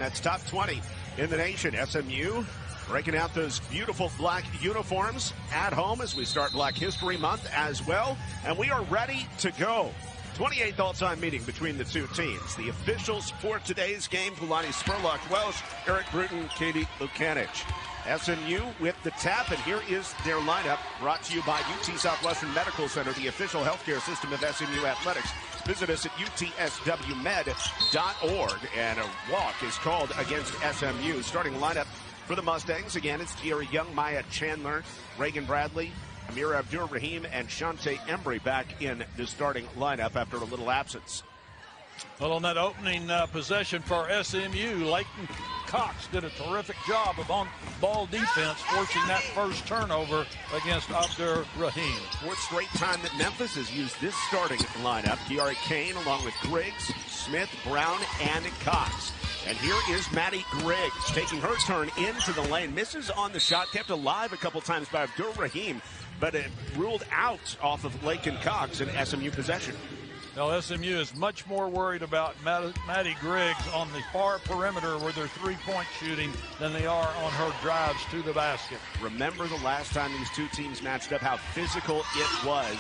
That's top 20 in the nation. SMU breaking out those beautiful black uniforms at home as we start Black History Month as well. And we are ready to go. 28th all-time meeting between the two teams. The officials for today's game: Kulani Spurlock-Welsh, Eric Bruton, Katie Lukanich. SMU with the tap, and here is their lineup, brought to you by UT Southwestern Medical Center, the official healthcare system of SMU athletics. Visit us at utswmed.org, and a walk is called against SMU. Starting lineup for the Mustangs, again, it's Thierry Young, Maya Chandler, Reagan Bradley, Amir Abdur-Rahim, and Shante Embry back in the starting lineup after a little absence. Well, on that opening possession for SMU, Leighton Cox did a terrific job of on-ball defense, forcing that first turnover against Abdur-Rahim. Fourth straight time that Memphis has used this starting lineup. Kiara Kane along with Griggs, Smith, Brown, and Cox. And here is Maddie Griggs taking her turn into the lane. Misses on the shot, kept alive a couple times by Abdur-Rahim, but it ruled out off of Leighton Cox in SMU possession. Well, SMU is much more worried about Maddie Griggs on the far perimeter where they're three-point shooting than they are on her drives to the basket. Remember the last time these two teams matched up, how physical it was.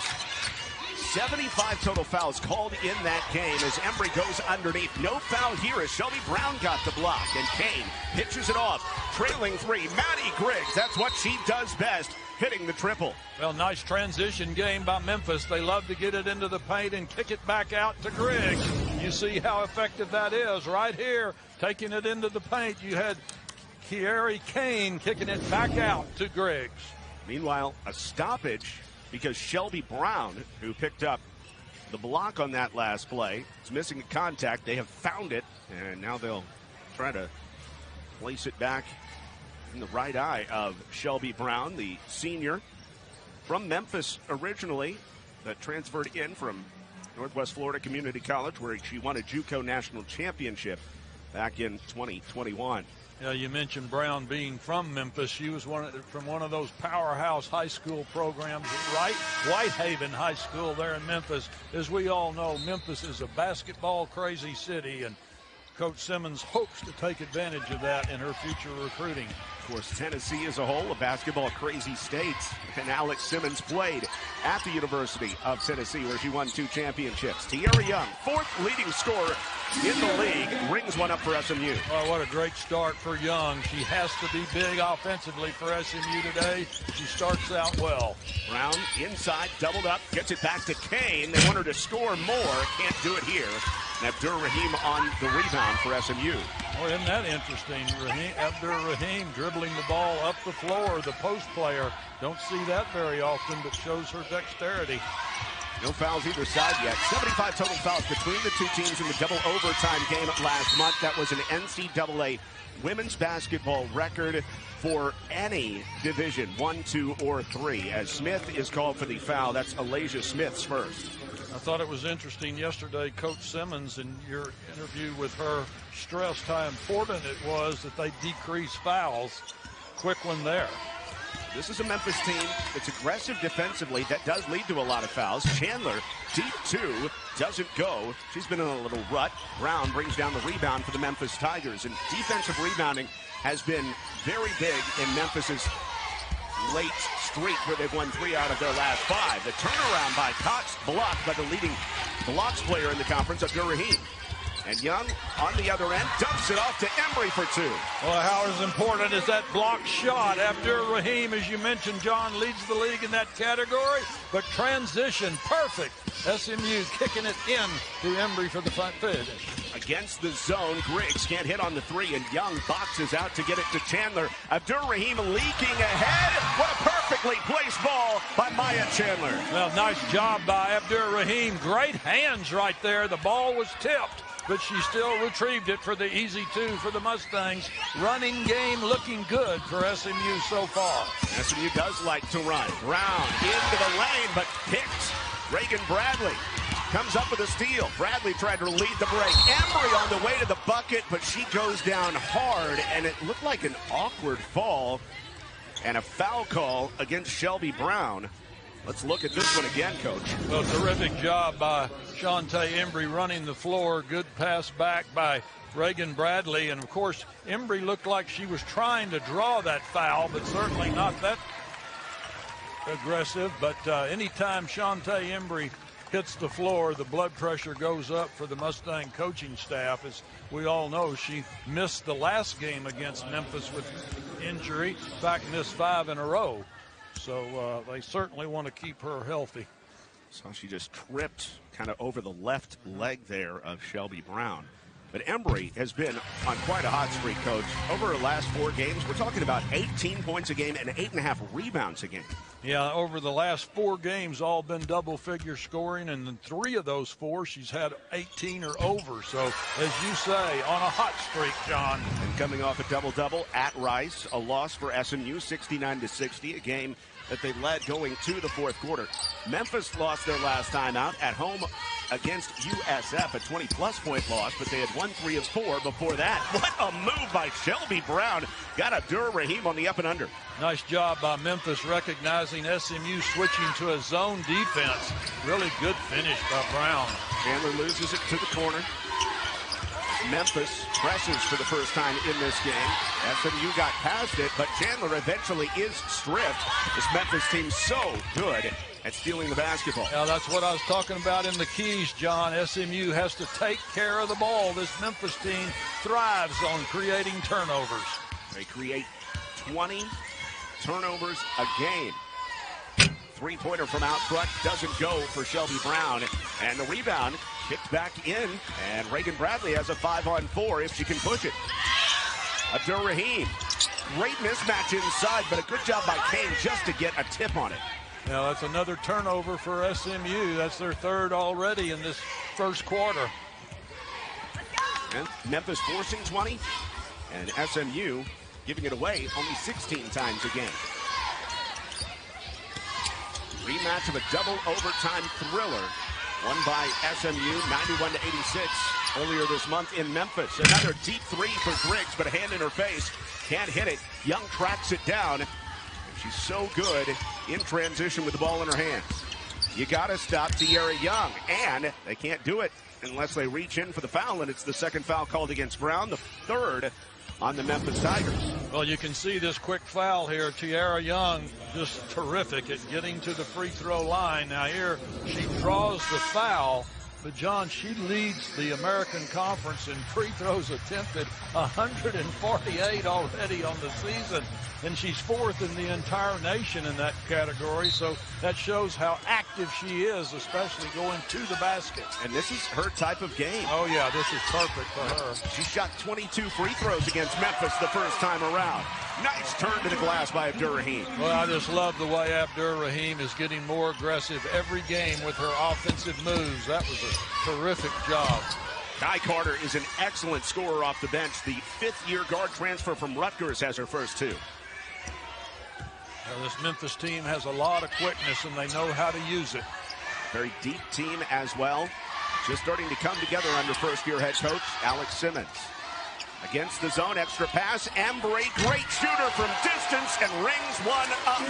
75 total fouls called in that game as Embry goes underneath. No foul here as Shelby Brown got the block, and Kane pitches it off. Trailing three, Maddie Griggs, that's what she does best, hitting the triple. Well, nice transition game by Memphis. They love to get it into the paint and kick it back out to Griggs. You see how effective that is right here, taking it into the paint. You had Kiara Kane kicking it back out to Griggs. Meanwhile, a stoppage because Shelby Brown, who picked up the block on that last play, is missing a contact. They have found it, and now they'll try to place it back in the right eye of Shelby Brown, the senior from Memphis originally, that transferred in from Northwest Florida Community College, where she won a JUCO national championship back in 2021. Yeah, you mentioned Brown being from Memphis. She was from one of those powerhouse high school programs, right? Whitehaven High School there in Memphis. As we all know, Memphis is a basketball-crazy city, and Coach Simmons hopes to take advantage of that in her future recruiting. Of course, Tennessee as a whole, a basketball-crazy state, and Alex Simmons played at the University of Tennessee, where she won 2 championships. Tierra Young, 4th leading scorer in the league, rings one up for SMU. Oh, what a great start for Young. She has to be big offensively for SMU today. She starts out well. Brown inside, doubled up, gets it back to Kane. They want her to score more, can't do it here. And Abdur-Rahim on the rebound for SMU. Oh, isn't that interesting? Abdur-Rahim dribbling the ball up the floor, the post player. Don't see that very often, but shows her dexterity. No fouls either side yet. 75 total fouls between the two teams in the double overtime game last month. That was an NCAA women's basketball record for any division, 1, 2, or 3. As Smith is called for the foul, that's Alasia Smith's first. I thought it was interesting yesterday, Coach Simmons, in your interview with her, stressed how important it was that they decrease fouls. Quick one there. This is a Memphis team that's aggressive defensively. That does lead to a lot of fouls. Chandler, deep 2, doesn't go. She's been in a little rut. Brown brings down the rebound for the Memphis Tigers. And defensive rebounding has been very big in Memphis's late streak, where they've won 3 out of their last 5. The turnaround by Cox, blocked by the leading blocks player in the conference, Abdur-Rahim. And Young, on the other end, dumps it off to Embry for 2. Well, how as important is that block shot? Abdur-Rahim, as you mentioned, John, leads the league in that category. But transition, perfect. SMU kicking it in to Embry for the finish. Against the zone, Griggs can't hit on the 3, and Young boxes out to get it to Chandler. Abdur-Rahim leaking ahead. What a perfectly placed ball by Maya Chandler. Well, nice job by Abdur-Rahim. Great hands right there. The ball was tipped, but she still retrieved it for the easy 2 for the Mustangs. Running game looking good for SMU so far. SMU does like to run. Brown into the lane, but picked. Reagan Bradley comes up with a steal. Bradley tried to lead the break. Embry on the way to the bucket, but she goes down hard, and it looked like an awkward fall and a foul call against Shelby Brown. Let's look at this one again, Coach. Well, terrific job by Shante Embry running the floor. Good pass back by Reagan Bradley. And, of course, Embry looked like she was trying to draw that foul, but certainly not that aggressive. But anytime Shantae Embry hits the floor, the blood pressure goes up for the Mustang coaching staff. As we all know, she missed the last game against Memphis with injury. In fact, missed 5 in a row. So they certainly want to keep her healthy. So she just tripped kind of over the left leg there of Shelby Brown. But Embry has been on quite a hot streak, Coach. Over her last 4 games, we're talking about 18 points a game and 8.5 rebounds a game. Yeah, over the last 4 games, all been double-figure scoring, and in 3 of those 4, she's had 18 or over. So, as you say, on a hot streak, John. And coming off a double-double at Rice, a loss for SMU, 69-60, a game that they led going to the 4th quarter. Memphis lost their last time out at home against USF, a 20-plus point loss, but they had won 3 of 4 before that. What a move by Shelby Brown. Got Abdur-Rahim on the up and under. Nice job by Memphis recognizing SMU switching to a zone defense. Really good finish by Brown. Chandler loses it to the corner. Memphis presses for the first time in this game. SMU got past it, but Chandler eventually is stripped. This Memphis team so good at stealing the basketball. Yeah, that's what I was talking about in the keys, John. SMU has to take care of the ball. This Memphis team thrives on creating turnovers. They create 20 turnovers a game. 3-pointer from out front doesn't go for Shelby Brown. And the rebound kicked back in. And Reagan Bradley has a 5-on-4 if she can push it. Abdur-Rahim. Great mismatch inside, but a good job by Kane just to get a tip on it. Now that's another turnover for SMU. That's their 3rd already in this 1st quarter. And Memphis forcing 20. And SMU giving it away only 16 times a game. Rematch of a double overtime thriller won by SMU 91-86 earlier this month in Memphis. Another deep 3 for Griggs, but a hand in her face. Can't hit it. Young tracks it down. And she's so good in transition with the ball in her hands. You got to stop Tierra Young. And they can't do it unless they reach in for the foul. And it's the 2nd foul called against Brown, the 3rd on the Memphis Tigers. Well, you can see this quick foul here. Tierra Young just terrific at getting to the free throw line. Now here she draws the foul, but John, she leads the American Conference in free throws attempted, 148 already on the season. And she's 4th in the entire nation in that category. So that shows how active she is, especially going to the basket. And this is her type of game. Oh, yeah, this is perfect for her. She shot 22 free throws against Memphis the first time around. Nice turn to the glass by Abdur-Rahim. Well, I just love the way Abdur-Rahim is getting more aggressive every game with her offensive moves. That was a terrific job. Kai Carter is an excellent scorer off the bench. The 5th-year guard transfer from Rutgers has her first 2. Well, this Memphis team has a lot of quickness, and they know how to use it. Very deep team as well. Just starting to come together under first-year head coach Alex Simmons. Against the zone, extra pass. Embry, great shooter from distance, and rings one up.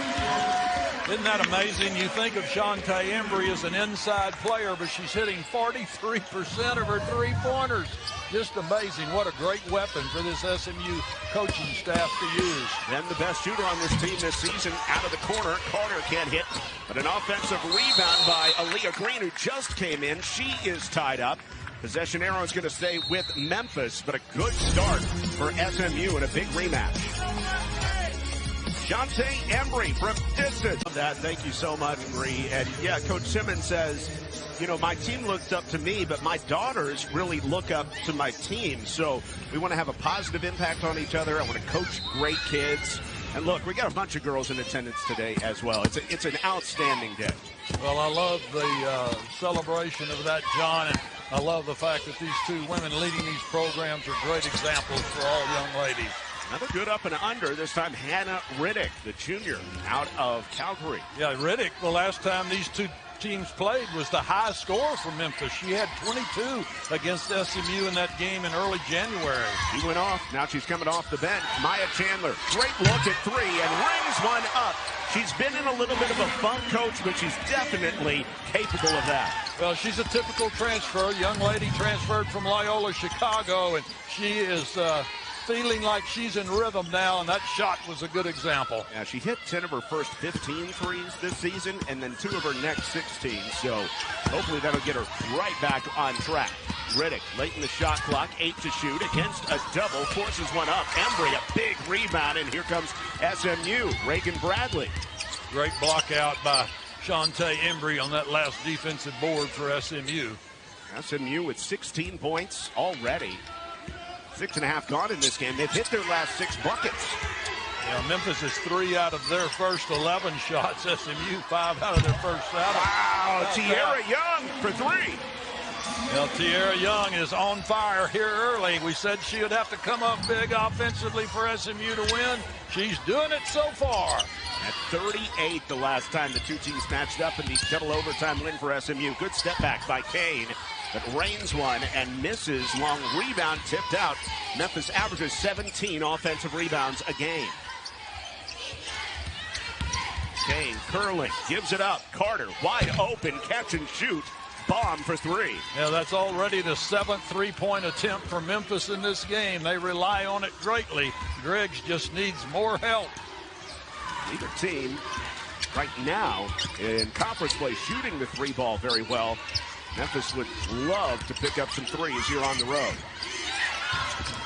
Isn't that amazing? You think of Shantae Embry as an inside player, but she's hitting 43% of her 3-pointers. Just amazing. What a great weapon for this SMU coaching staff to use. Then the best shooter on this team this season out of the corner. Carter can't hit, but an offensive rebound by Aaliyah Green, who just came in. She is tied up. Possession arrow is going to stay with Memphis, but a good start for SMU in a big rematch. Shantae Embry from distance. Thank you so much, Bree. And yeah, Coach Simmons says, you know, my team looked up to me, but my daughters really look up to my team. So we want to have a positive impact on each other. I want to coach great kids. And look, we got a bunch of girls in attendance today as well. It's an outstanding day. Well, I love the celebration of that, John, and I love the fact that these 2 women leading these programs are great examples for all young ladies. Another good up and under, this time Hannah Riddick, the junior out of Calgary. Yeah, Riddick, the last time these 2 teams played was the high scorer for Memphis. She had 22 against SMU in that game in early January. She went off. Now she's coming off the bench. Maya Chandler, great look at 3 and rings one up. She's been in a little bit of a funk, Coach, but she's definitely capable of that. Well, she's a typical transfer. Young lady transferred from Loyola, Chicago, and she is feeling like she's in rhythm now, and that shot was a good example. Yeah, she hit 10 of her first 15 threes this season and then 2 of her next 16. So hopefully that'll get her right back on track. Riddick late in the shot clock, 8 to shoot against a double, forces one up. Embry, a big rebound, and here comes SMU, Reagan Bradley. Great block out by Shantae Embry on that last defensive board for SMU. SMU with 16 points already. 6.5 gone in this game. They've hit their last 6 buckets. Yeah, Memphis is 3 out of their first 11 shots. SMU 5 out of their first 7. Wow, Tiara Young for 3. Well, Tiara Young is on fire here early. We said she would have to come up big offensively for SMU to win. She's doing it so far. At 38 the last time the two teams matched up in the double overtime win for SMU. Good step back by Kane, but rains one and misses. Long rebound tipped out. Memphis averages 17 offensive rebounds a game. Kane curling, gives it up. Carter wide open, catch and shoot. Bomb for 3. Yeah, that's already the 7th three-point attempt for Memphis in this game. They rely on it greatly. Griggs just needs more help. Neither team right now in conference play shooting the 3 ball very well. Memphis would love to pick up some threes here on the road.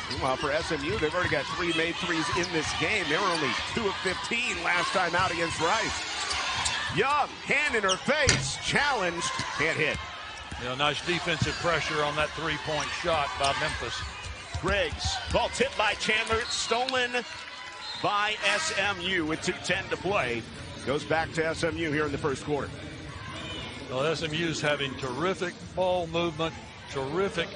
Meanwhile, for SMU, they've already got 3 made threes in this game. They were only 2 of 15 last time out against Rice. Young, hand in her face, challenged, can't hit. Yeah, nice defensive pressure on that 3-point shot by Memphis. Griggs, ball tipped by Chandler, stolen by SMU with 2:10 to play. Goes back to SMU here in the first quarter. Well, SMU's having terrific ball movement, terrific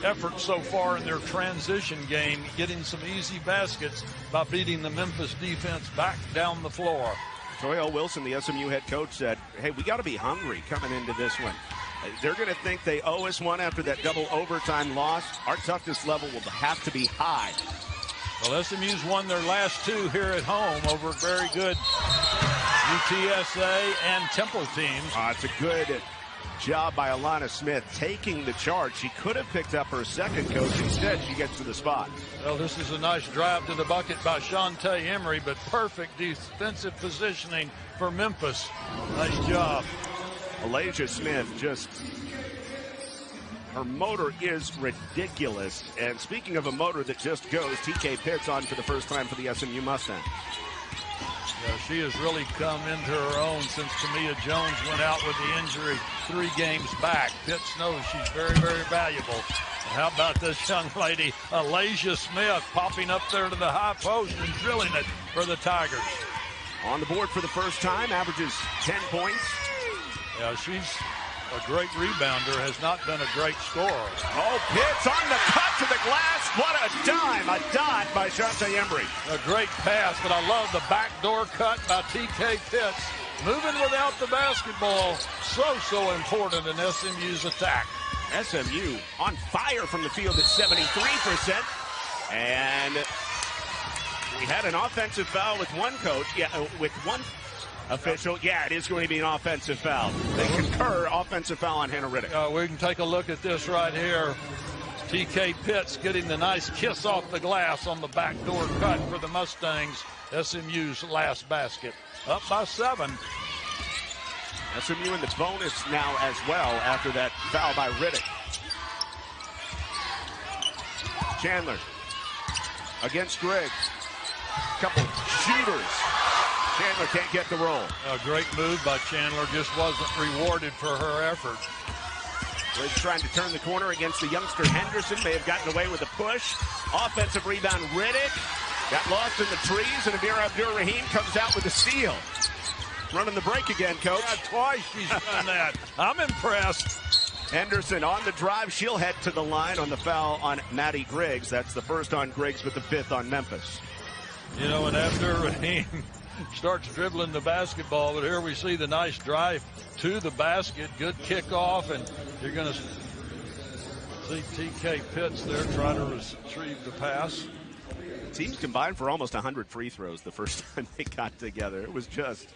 effort so far in their transition game, getting some easy baskets by beating the Memphis defense back down the floor. Troy L. Wilson, the SMU head coach, said, hey, we got to be hungry coming into this one. They're going to think they owe us one after that double overtime loss. Our toughness level will have to be high. Well, SMU's won their last 2 here at home over very good UTSA and Temple teams. It's a good job by Alana Smith taking the charge. She could have picked up her second coach. Instead, she gets to the spot. Well, this is a nice drive to the bucket by Shantae Embry, but perfect defensive positioning for Memphis. Nice job. Alasia Smith just... her motor is ridiculous. And speaking of a motor that just goes, TK Pitts on for the first time for the SMU Mustangs. Yeah, she has really come into her own since Tamia Jones went out with the injury 3 games back. Pitts knows she's very, very valuable. And how about this young lady, Alasia Smith, popping up there to the high post and drilling it for the Tigers. On the board for the first time, averages 10 points. Yeah, she's a great rebounder, has not been a great scorer. Oh, Pitts on the cut to the glass. What a dime. A dot by Shantae Embry. A great pass, but I love the backdoor cut by TK Pitts. Moving without the basketball, so important in SMU's attack. SMU on fire from the field at 73%. And we had an offensive foul with one coach. Yeah, with one official. Yeah, it is going to be an offensive foul. They concur, offensive foul on Hannah Riddick. We can take a look at this right here. TK Pitts getting the nice kiss off the glass on the backdoor cut for the Mustangs. SMU's last basket. Up by 7. SMU in the bonus now as well after that foul by Riddick. Chandler against Griggs. Couple shooters. Chandler can't get the roll. A great move by Chandler, just wasn't rewarded for her effort. Griggs trying to turn the corner against the youngster Henderson. May have gotten away with a push. Offensive rebound, Riddick. Got lost in the trees, and Amir Abdur-Rahim comes out with a steal. Running the break again, Coach. Yeah, twice she's done that. I'm impressed. Henderson on the drive. She'll head to the line on the foul on Maddie Griggs. That's the first on Griggs, but the 5th on Memphis. You know, and Abdur-Rahim starts dribbling the basketball, but here we see the nice drive to the basket. Good kickoff, and you're going to see TK Pitts there try to retrieve the pass. Teams combined for almost 100 free throws the first time they got together. It was just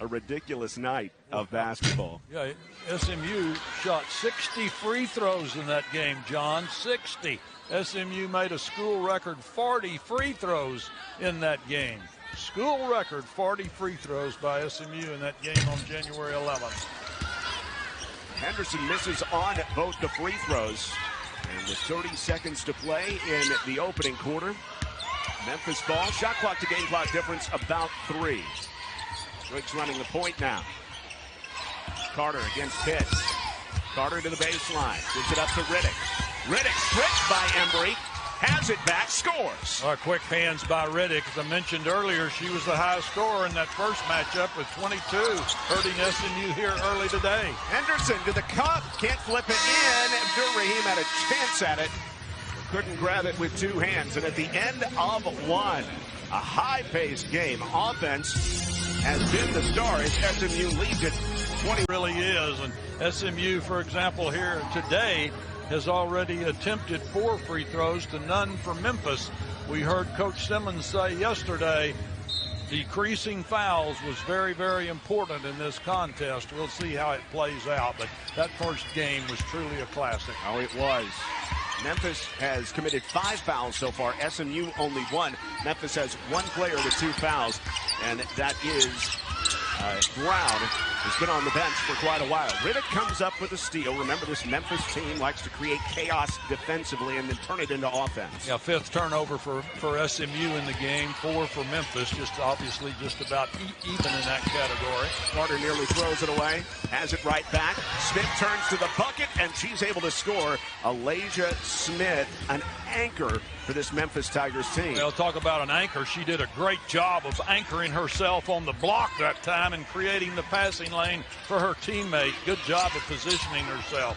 a ridiculous night of basketball. Yeah, SMU shot 60 free throws in that game, John. 60. SMU made a school record 40 free throws in that game. School record 40 free throws by SMU in that game on January 11th. Henderson misses on both the free throws. And with 30 seconds to play in the opening quarter, Memphis ball, shot clock to game clock difference about 3. Rick's running the point now. Carter against Pitts. Carter to the baseline. Gives it up to Riddick. Riddick stripped by Embry. Has it back, scores. Quick hands by Riddick. As I mentioned earlier, she was the highest scorer in that first matchup with 22, hurting SMU here early today. Henderson to the cup. Can't flip it in. Abdur-Rahim had a chance at it. Couldn't grab it with 2 hands. And at the end of one, a high-paced game. Offense has been the star as SMU leads it 20. Really is. And SMU, for example, here today has already attempted 4 free throws to none for Memphis. We heard Coach Simmons say yesterday decreasing fouls was very, very important in this contest. We'll see how it plays out, but that first game was truly a classic. Oh, it was. Memphis has committed 5 fouls so far. SMU only 1. Memphis has 1 player with 2 fouls, and that is Brown, who's been on the bench for quite a while. Riddick comes up with a steal. Remember, this Memphis team likes to create chaos defensively and then turn it into offense. Yeah, 5th turnover for SMU in the game, 4 for Memphis. Just obviously just about even in that category. Carter nearly throws it away. Has it right back. Smith turns to the bucket, and she's able to score. Alasia Smith, an anchor for this Memphis Tigers team. Well, talk about an anchor. She did a great job of anchoring herself on the block that time and creating the passing lane for her teammate. Good job of positioning herself.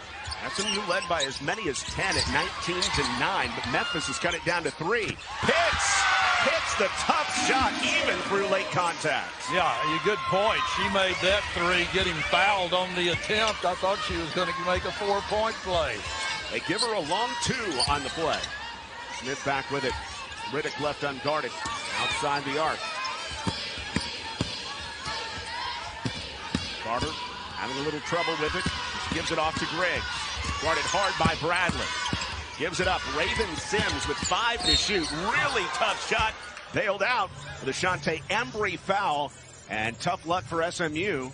SMU led by as many as 10 at 19-9, but Memphis has cut it down to 3. Pitts hits the tough shot even through late contact. Yeah, a good point. She made that 3, getting fouled on the attempt. I thought she was going to make a 4-point play. They give her a long 2 on the play. Smith back with it. Riddick left unguarded. Outside the arc. Carter having a little trouble with it. She gives it off to Griggs. Guarded hard by Bradley. Gives it up. Raven Sims with 5 to shoot. Really tough shot. Bailed out for the Shantae Embry foul. And tough luck for SMU.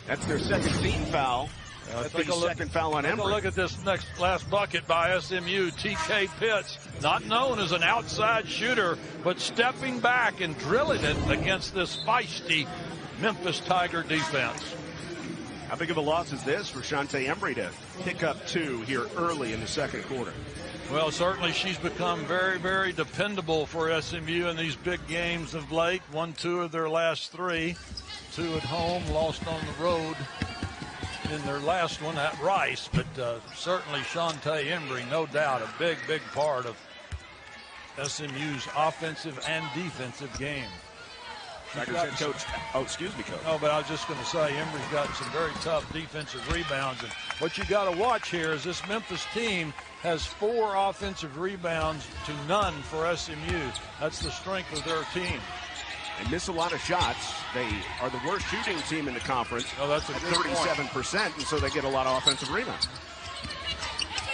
That's their second team foul. That's the second foul on Embry. Look at this last bucket by SMU. TK Pitts, not known as an outside shooter, but stepping back and drilling it against this feisty Memphis Tiger defense. How big of a loss is this for Shantae Embry to pick up 2 here early in the second quarter? Well, certainly she's become very, very dependable for SMU in these big games of late. Won 2 of their last 3. 2 at home, lost on the road in their last one at Rice. But certainly Shantae Embry, no doubt, a big, big part of SMU's offensive and defensive game. Tigers head coach. Oh, excuse me, Coach. No, but I was just going to say, Embry's got some very tough defensive rebounds. And what you got to watch here is this Memphis team has 4 offensive rebounds to none for SMU. That's the strength of their team. They miss a lot of shots. They are the worst shooting team in the conference. Oh, that's a at good 37%, and so they get a lot of offensive rebounds.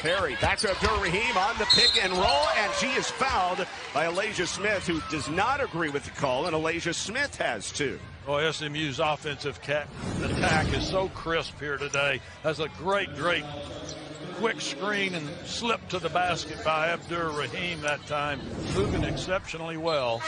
Perry back to Abdur-Rahim on the pick and roll, and she is fouled by Alasia Smith, who does not agree with the call, and Alasia Smith has 2. Well, SMU's offensive attack is so crisp here today. That's a great, great quick screen and slip to the basket by Abdur-Rahim that time, moving exceptionally well.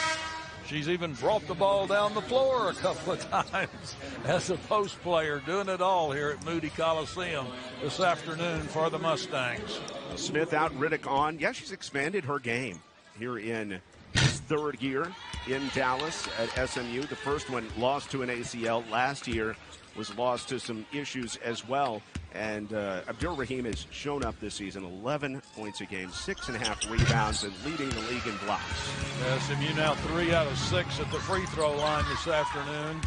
She's even brought the ball down the floor a couple of times as a post player, doing it all here at Moody Coliseum this afternoon for the Mustangs. Smith out, Riddick on. Yeah, she's expanded her game here in his 3rd year in Dallas at SMU. The first one lost to an ACL. Last year was lost to some issues as well. And Abdur-Rahim has shown up this season, 11 points a game, 6.5 rebounds, and leading the league in blocks. SMU now 3 out of 6 at the free throw line this afternoon.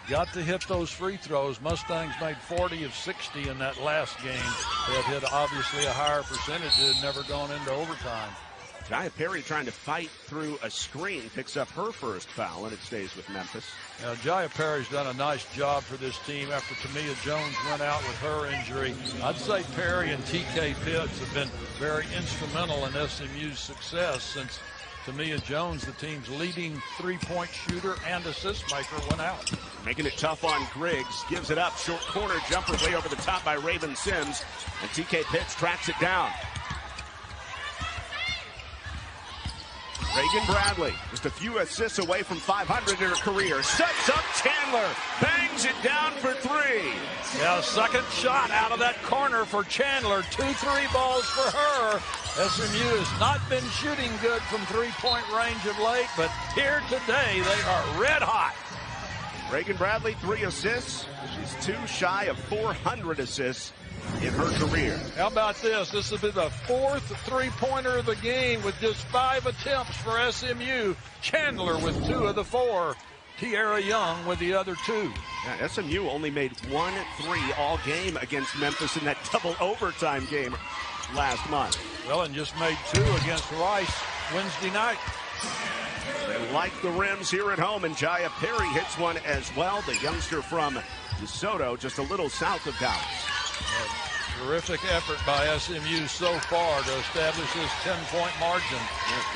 Got to hit those free throws. Mustangs made 40 of 60 in that last game. They had hit obviously a higher percentage. It had never gone into overtime. Jaya Perry trying to fight through a screen, picks up her first foul, and it stays with Memphis. Now, Jaya Perry's done a nice job for this team after Tamia Jones went out with her injury. I'd say Perry and TK Pitts have been very instrumental in SMU's success since Tamia Jones, the team's leading three-point shooter and assist maker, went out. Making it tough on Griggs, gives it up, short corner jumper way over the top by Raven Sims, and TK Pitts tracks it down. Reagan Bradley, just a few assists away from 500 in her career. Sets up Chandler, bangs it down for three. Yeah, second shot out of that corner for Chandler. 2-3 balls for her. SMU has not been shooting good from three-point range of late, but here today they are red hot. Reagan Bradley, 3 assists. She's 2 shy of 400 assists in her career. How about this? This will be the 4th three-pointer of the game with just 5 attempts for SMU. Chandler with 2 of the 4. Tiara Young with the other 2. Yeah, SMU only made 1 3 all game against Memphis in that double overtime game last month. Well, and just made 2 against Rice Wednesday night. They like the rims here at home, and Jaya Perry hits one as well. The youngster from DeSoto, just a little south of Dallas. A terrific effort by SMU so far to establish this 10-point margin.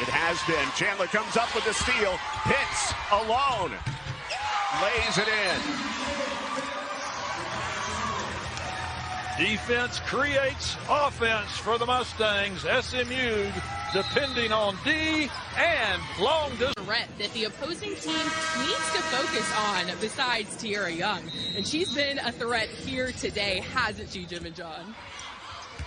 It has been. Chandler comes up with the steal. Pitts alone. Lays it in. Defense creates offense for the Mustangs. SMU depending on D and long distance. Threat that the opposing team needs to focus on besides Tiara Young. And she's been a threat here today, hasn't she, Jim and John?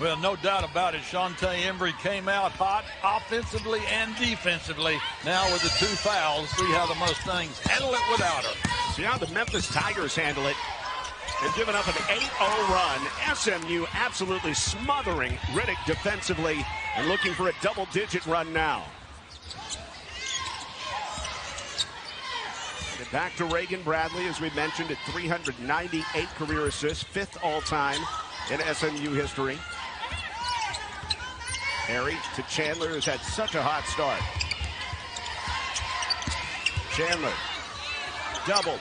Well, no doubt about it. Shantae Embry came out hot offensively and defensively. Now with the 2 fouls, see how the Mustangs handle it without her. See how the Memphis Tigers handle it. They've given up an 8-0 run. SMU absolutely smothering Riddick defensively and looking for a double-digit run now. Get back to Reagan Bradley, as we mentioned, at 398 career assists, 5th all-time in SMU history. Perry to Chandler, who's had such a hot start. Chandler, doubled.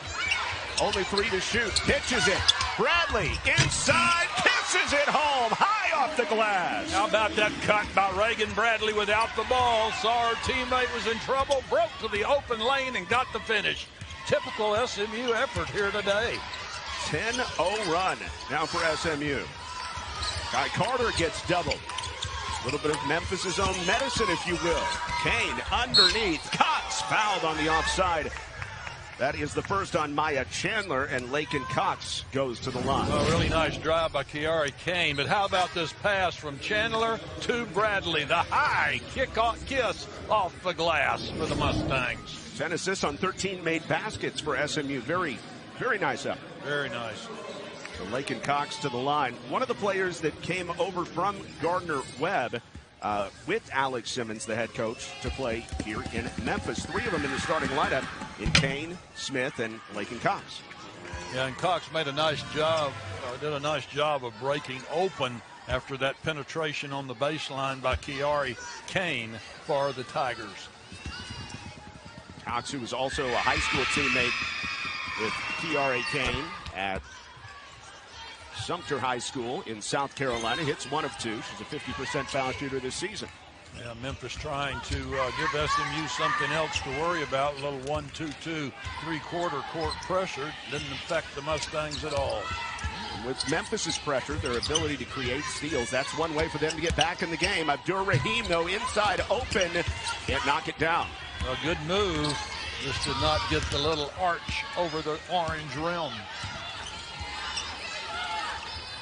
Only 3 to shoot. Pitches it. Bradley inside. Kisses it home. High off the glass. How about that cut by Reagan Bradley without the ball? Saw her teammate was in trouble. Broke to the open lane and got the finish. Typical SMU effort here today. 10-0 run now for SMU. Guy Carter gets doubled. A little bit of Memphis' own medicine, if you will. Kane underneath. Cox fouled on the offside. That is the first on Maya Chandler, and Lakin Cox goes to the line. A really nice drive by Kiari Kane, but how about this pass from Chandler to Bradley? The high kiss off the glass for the Mustangs. 10 assists on 13 made baskets for SMU. Very, very nice effort. Very nice. So Lakin Cox to the line. One of the players that came over from Gardner-Webb with Alex Simmons, the head coach, to play here in Memphis. 3 of them in the starting lineup in Kane, Smith, and Lakin Cox. Yeah, and Cox made a nice job, did a nice job of breaking open after that penetration on the baseline by Kiari Kane for the Tigers. Cox, who was also a high school teammate with Kiari Kane at Sumter High School in South Carolina, hits 1 of 2. She's a 50% foul shooter this season. Yeah, Memphis trying to give SMU something else to worry about. A little 1-2-2 3-quarter court pressure didn't affect the Mustangs at all. With Memphis's pressure, their ability to create steals, that's one way for them to get back in the game. Abdur-Rahim, though, inside open, can't knock it down. A good move, just did not get the little arch over the orange rim.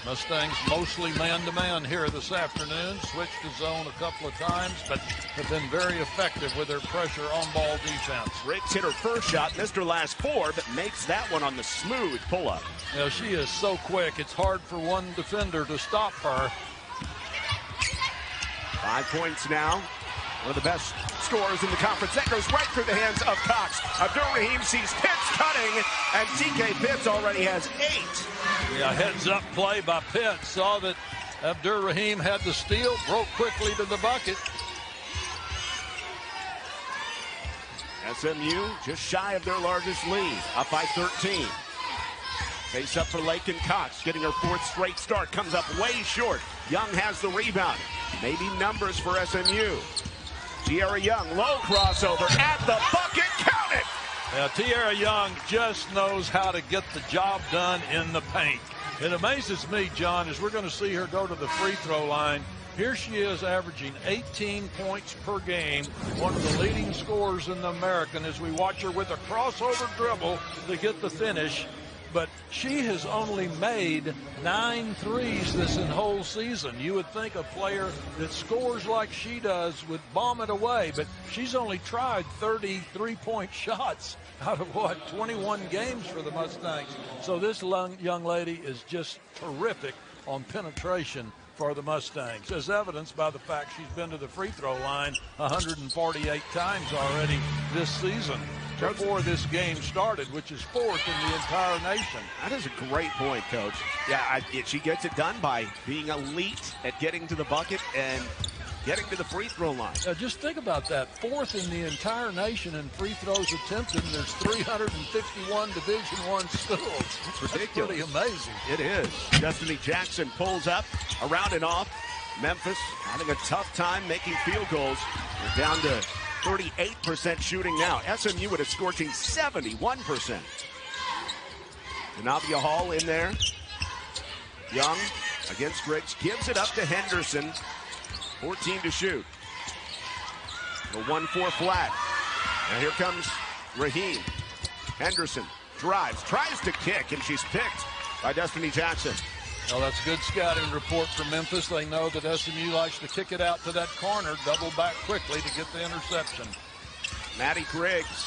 Mustangs mostly man-to-man here this afternoon. Switched to zone a couple of times, but have been very effective with their pressure on-ball defense. Riggs hit her first shot, missed her last 4, but makes that one on the smooth pull-up. You know, she is so quick, it's hard for one defender to stop her. 5 points now. One of the best scorers in the conference. That goes right through the hands of Cox. Abdur-Rahim sees Pitts cutting, and TK Pitts already has 8. Yeah, heads-up play by Pitts. Saw that Abdur-Rahim had the steal, broke quickly to the bucket. SMU just shy of their largest lead, up by 13. Face up for Lakin Cox, getting her 4th straight start, comes up way short. Young has the rebound. Maybe numbers for SMU. Tierra Young, low crossover at the bucket, count it! Now, Tierra Young just knows how to get the job done in the paint. It amazes me, John, as we're going to see her go to the free throw line. Here she is averaging 18 points per game, one of the leading scorers in the American, as we watch her with a crossover dribble to get the finish. But she has only made 9 threes this whole season. You would think a player that scores like she does would bomb it away, but she's only tried 30 3-point shots out of, 21 games for the Mustangs. So this young lady is just terrific on penetration for the Mustangs, as evidenced by the fact she's been to the free throw line 148 times already this season before this game started, which is 4th in the entire nation. That is a great point, Coach. Yeah, she gets it done by being elite at getting to the bucket and getting to the free throw line. Now just think about that. 4th in the entire nation in free throws attempted, and there's 351 Division I schools. That's ridiculous. That's pretty amazing. It is. Destiny Jackson pulls up, around and off. Memphis having a tough time making field goals. They're down to 38% shooting now. SMU with a scorching 71%. Denavia Hall in there. Young against Griggs, gives it up to Henderson. 14 to shoot. The 1-4 flat. Now here comes Raheem. Henderson drives, tries to kick, and she's picked by Destiny Jackson. Well, that's a good scouting report from Memphis. They know that SMU likes to kick it out to that corner, double back quickly to get the interception. Maddie Griggs,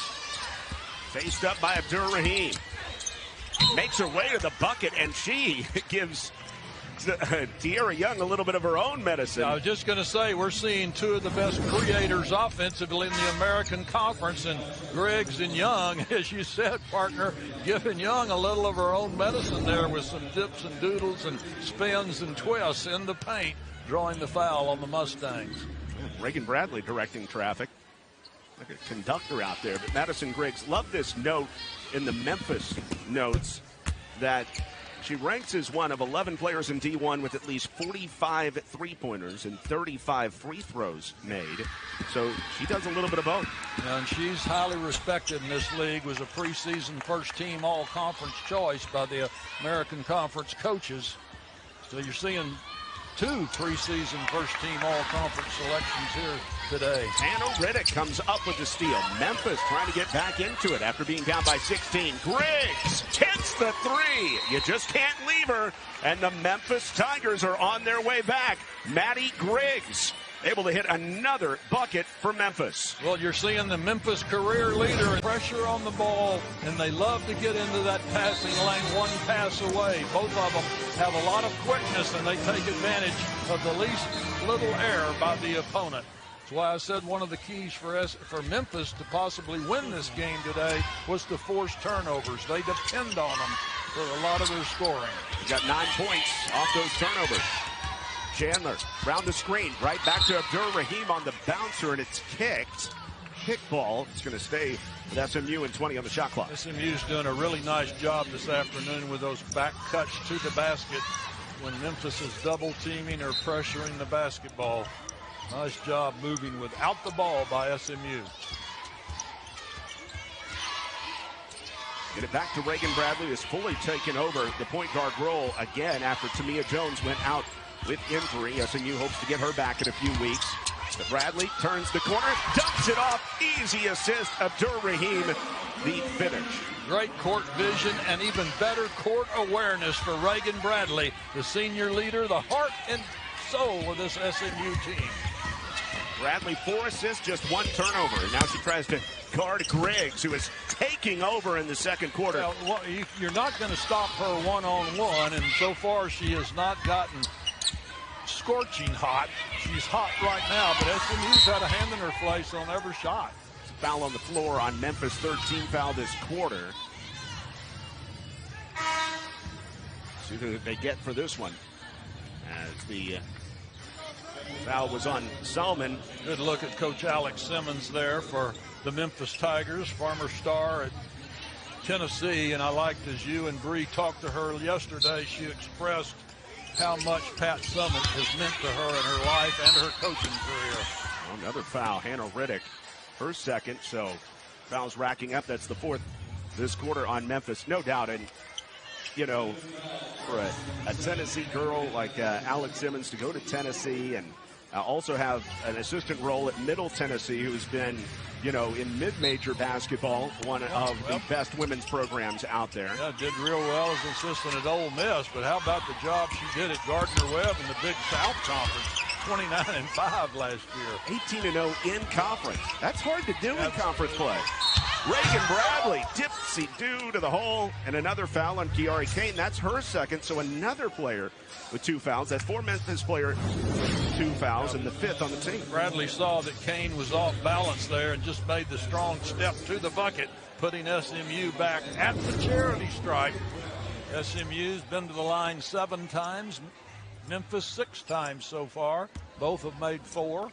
faced up by Abdur Rahim. Makes her way to the bucket, and she gives Tierra Young a little bit of her own medicine. I was just going to say, we're seeing 2 of the best creators offensively in the American Conference, and Griggs and Young, as you said, partner, giving Young a little of her own medicine there with some dips and doodles and spins and twists in the paint, drawing the foul on the Mustangs. Reagan Bradley directing traffic. Like a conductor out there. But Madison Griggs, love this note in the Memphis notes that she ranks as one of 11 players in D1 with at least 45 three-pointers and 35 free throws made. So she does a little bit of both. And she's highly respected in this league, was a preseason first-team all-conference choice by the American Conference coaches. So you're seeing 2 preseason first-team all-conference selections here today. Hannah Riddick comes up with the steal. Memphis trying to get back into it after being down by 16. Griggs hits the 3. You just can't leave her. And the Memphis Tigers are on their way back. Maddie Griggs able to hit another bucket for Memphis. Well, you're seeing the Memphis career leader, pressure on the ball, and they love to get into that passing lane one pass away. Both of them have a lot of quickness, and they take advantage of the least little error by the opponent. That's why I said one of the keys for Memphis to possibly win this game today was to force turnovers. They depend on them for a lot of their scoring. He got 9 points off those turnovers. Chandler round the screen, right back to Abdur Rahim on the bouncer, and it's kicked. Kick ball. It's going to stay with SMU and 20 on the shot clock. SMU's doing a really nice job this afternoon with those back cuts to the basket when Memphis is double teaming or pressuring the basketball. Nice job moving without the ball by SMU. Get it back to Reagan Bradley, who's fully taken over the point guard role again after Tamia Jones went out with injury. SMU hopes to get her back in a few weeks. But Bradley turns the corner, dumps it off. Easy assist. Abdur Rahim, the finish. Great court vision and even better court awareness for Reagan Bradley, the senior leader, the heart and soul of this SMU team. Bradley 4 assists, just 1 turnover. And now she tries to guard Griggs, who is taking over in the second quarter. Well, you're not going to stop her one-on-one, and so far she has not gotten scorching hot. She's hot right now, but SMU's had a hand in her face on every shot. Foul on the floor on Memphis, 13 foul this quarter. See who they get for this one. As the Foul was on Salmon. Good look at Coach Alex Simmons there for the Memphis Tigers, former star at Tennessee. And I liked, as you and Bree talked to her yesterday, she expressed how much Pat Summitt has meant to her in her life and her coaching career. Another foul, Hannah Riddick, her second. So fouls racking up. That's the fourth this quarter on Memphis, no doubt. And you know, for a Tennessee girl like Alex Simmons to go to Tennessee and also have an assistant role at Middle Tennessee, who's been, you know, in mid-major basketball, one of the best women's programs out there. Yeah, did real well as an assistant at Ole Miss, but how about the job she did at Gardner-Webb in the Big South Conference? 29-5 last year. 18-0 in conference. That's hard to do in conference play. Reagan Bradley, dipsy-do to the hole, and another foul on Kiari Kane. That's her second, so another player with 2 fouls. That's 4 Memphis players, 2 fouls, and the 5th on the team. Bradley saw that Kane was off balance there and just made the strong step to the bucket, putting SMU back at the charity stripe. SMU's been to the line 7 times, Memphis 6 times so far. Both have made 4.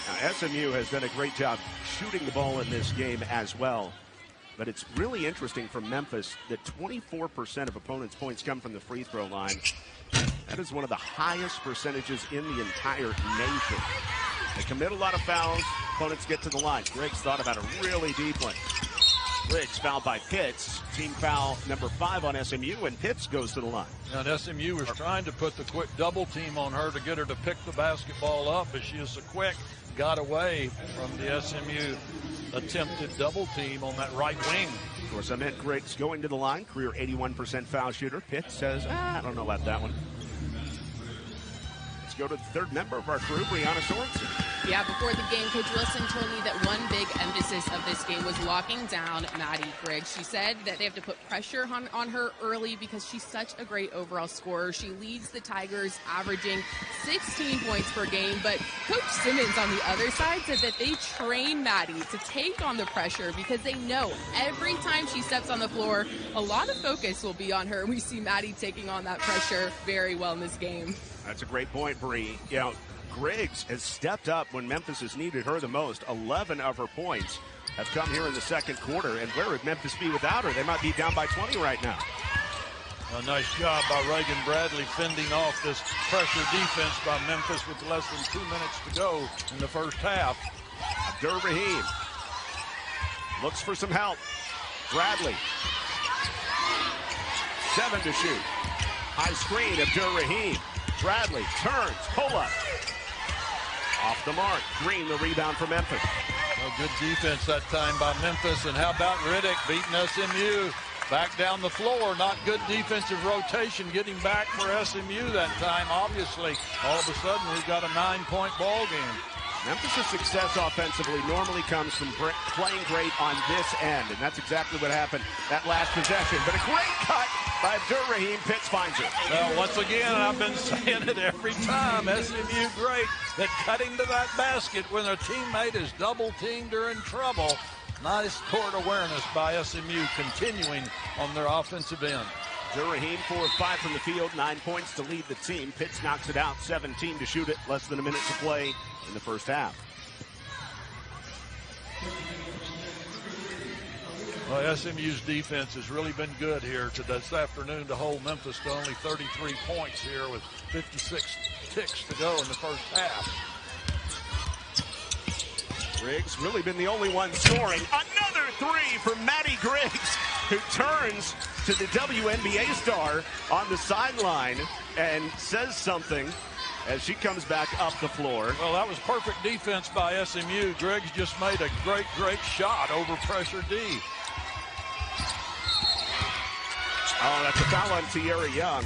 Now, SMU has done a great job shooting the ball in this game as well. But it's really interesting for Memphis that 24% of opponents' points come from the free throw line. That is one of the highest percentages in the entire nation. They commit a lot of fouls. Opponents get to the line. Griggs thought about a really deep one. Griggs fouled by Pitts. Team foul number 5 on SMU, and Pitts goes to the line. And SMU was trying to put the quick double team on her to get her to pick the basketball up, but she is so quick, got away from the SMU attempted double team on that right wing. Of course, I meant Griggs going to the line, career 81% foul shooter. Pitts says, I don't know about that one. Let's go to the third member of our crew, Brianna Sorensen. Yeah, before the game, Coach Wilson told me that one big emphasis of this game was locking down Maddie Griggs. She said that they have to put pressure on her early because she's such a great overall scorer. She leads the Tigers, averaging 16 points per game. But Coach Simmons on the other side said that they train Maddie to take on the pressure because they know every time she steps on the floor, a lot of focus will be on her. We see Maddie taking on that pressure very well in this game. That's a great point, Bree. You know, Griggs has stepped up when Memphis has needed her the most. 11 of her points have come here in the second quarter. And where would Memphis be without her? They might be down by 20 right now. A nice job by Reagan Bradley fending off this pressure defense by Memphis with less than 2 minutes to go in the first half. Abdur-Rahim looks for some help. Bradley. 7 to shoot. High screen, Abdur-Rahim. Bradley turns, pull up. Off the mark. Green, the rebound for Memphis. Well, good defense that time by Memphis. And how about Riddick beating SMU back down the floor? Not good defensive rotation getting back for SMU that time. Obviously, all of a sudden we've got a 9-point ball game. Memphis' success offensively normally comes from playing great on this end, and that's exactly what happened that last possession. But a great cut by Abdur-Rahim. Pitts finds it. Well, once again, I've been saying it every time, SMU great at cutting to that basket when their teammate is double-teamed or in trouble. Nice court awareness by SMU continuing on their offensive end. Abdur-Rahim 4 of 5 from the field, 9 points to lead the team. Pitts knocks it out, 17 to shoot it, less than a minute to play in the first half. Well, SMU's defense has really been good here this afternoon to hold Memphis to only 33 points here with 56 ticks to go in the first half. Griggs really been the only one scoring. Another 3 from Maddie Griggs, who turns to the WNBA star on the sideline and says something as she comes back up the floor. Well, that was perfect defense by SMU. Griggs just made a great shot over pressure D. Oh, that's a foul on Tierra Young.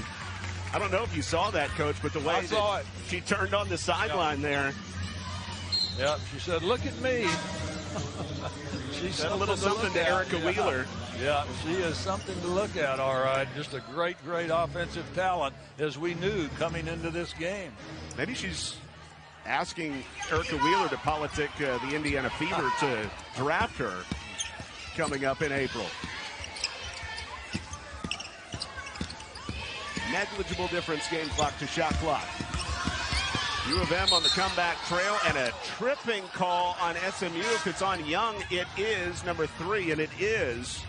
I don't know if you saw that, Coach, but the way that she turned on the sideline there. Yeah, she said, look at me. She said a little something to Erica Wheeler. Yeah, she is something to look at, all right. Just a great offensive talent, as we knew coming into this game. Maybe she's asking Erica Wheeler to politic the Indiana Fever to draft her coming up in April. Negligible difference, game clock to shot clock. U of M on the comeback trail, and a tripping call on SMU. If it's on Young, it is number 3, and it is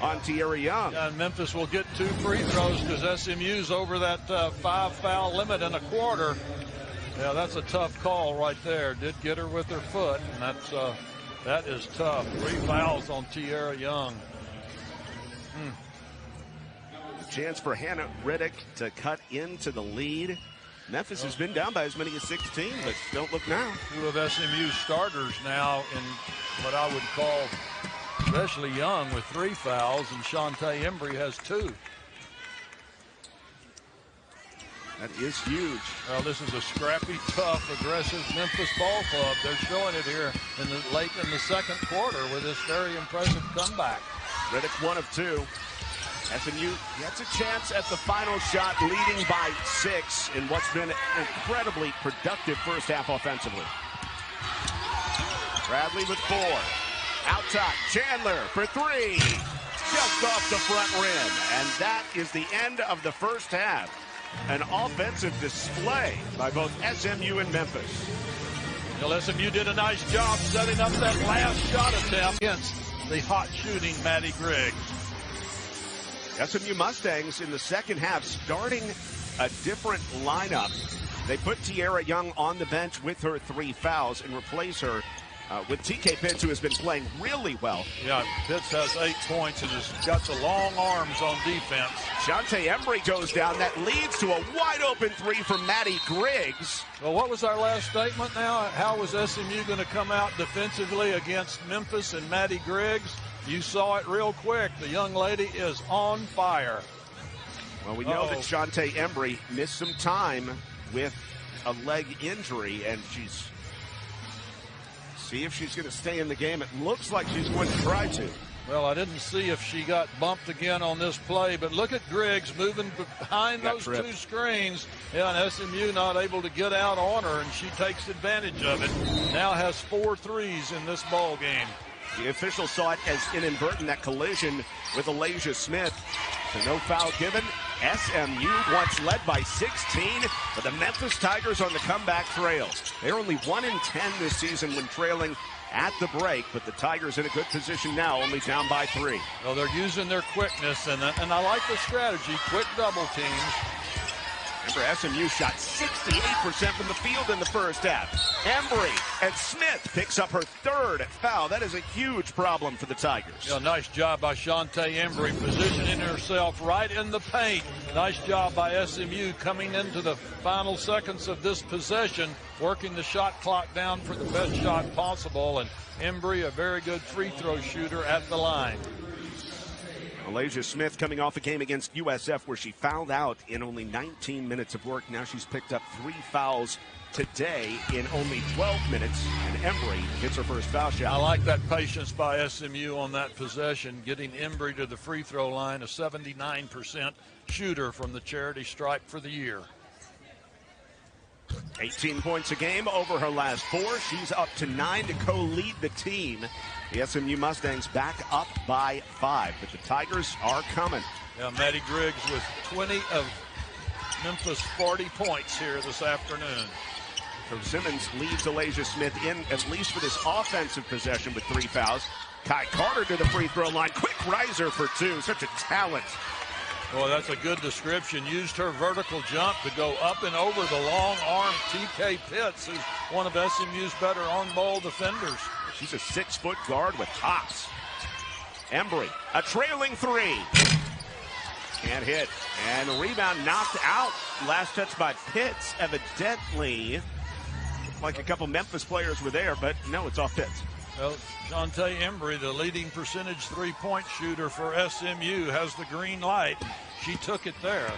on Tierra Young. Yeah, and Memphis will get 2 free throws because SMU's over that 5-foul limit in a quarter. Yeah, that's a tough call right there. Did get her with her foot, and that is tough. 3 fouls on Tierra Young. Chance for Hannah Riddick to cut into the lead. Memphis has been down by as many as 16, but don't look now. 2 of SMU's starters now in what I would call, especially Young, with 3 fouls, and Shantae Embry has 2. That is huge. Well, this is a scrappy, tough, aggressive Memphis ball club. They're showing it here late in the second quarter with this very impressive comeback. Riddick 1 of 2. SMU gets a chance at the final shot, leading by 6 in what's been an incredibly productive first half offensively. Bradley with 4. Out top, Chandler for 3. Just off the front rim. And that is the end of the first half. An offensive display by both SMU and Memphis. Well, SMU did a nice job setting up that last shot attempt against the hot shooting Maddie Griggs. SMU Mustangs in the second half starting a different lineup. They put Tierra Young on the bench with her 3 fouls and replace her with TK Pitts, who has been playing really well. Yeah, Pitts has 8 points and has got the long arms on defense. Shantae Embry goes down. That leads to a wide-open 3 from Maddie Griggs. Well, what was our last statement now? How was SMU going to come out defensively against Memphis and Maddie Griggs? You saw it real quick. The young lady is on fire. Well, we know that Shantae Embry missed some time with a leg injury, and see if she's going to stay in the game. It looks like she's going to try to. Well, I didn't see if she got bumped again on this play, but look at Griggs moving behind those 2 screens. Yeah, and SMU not able to get out on her, and she takes advantage of it. Now has 4 threes in this ball game. The official saw it as inadvertent, that collision with Alasia Smith. So no foul given. SMU once led by 16, but the Memphis Tigers on the comeback trail. They're only 1 in 10 this season when trailing at the break, but the Tigers in a good position now, only down by 3. Well, they're using their quickness, and I like the strategy, quick double teams. Remember, SMU shot 68% from the field in the first half. Embry and Smith picks up her 3rd foul. That is a huge problem for the Tigers. Yeah, nice job by Shantae Embry positioning herself right in the paint. Nice job by SMU coming into the final seconds of this possession, working the shot clock down for the best shot possible. And Embry, a very good free throw shooter at the line. Alasia Smith coming off a game against USF where she fouled out in only 19 minutes of work. Now she's picked up 3 fouls today in only 12 minutes, and Embry hits her first foul shot. I like that patience by SMU on that possession, getting Embry to the free throw line, a 79% shooter from the charity stripe for the year. 18 points a game over her last 4. She's up to 9 to co-lead the team. The SMU Mustangs back up by 5, but the Tigers are coming. Yeah, Maddie Griggs with 20 of Memphis 40 points here this afternoon. So Simmons leads Alasia Smith in, at least for this offensive possession, with 3 fouls. Kai Carter to the free throw line. Quick riser for 2. Such a talent. Well, that's a good description. Used her vertical jump to go up and over the long arm TK Pitts, who's one of SMU's better on-ball defenders. She's a 6-foot guard with hops. Embry, a trailing 3. Can't hit. And the rebound knocked out. Last touch by Pitts. Evidently, like a couple Memphis players were there, but no, it's off Pitts. Well, Shantae Embry, the leading percentage three-point shooter for SMU, has the green light. She took it there.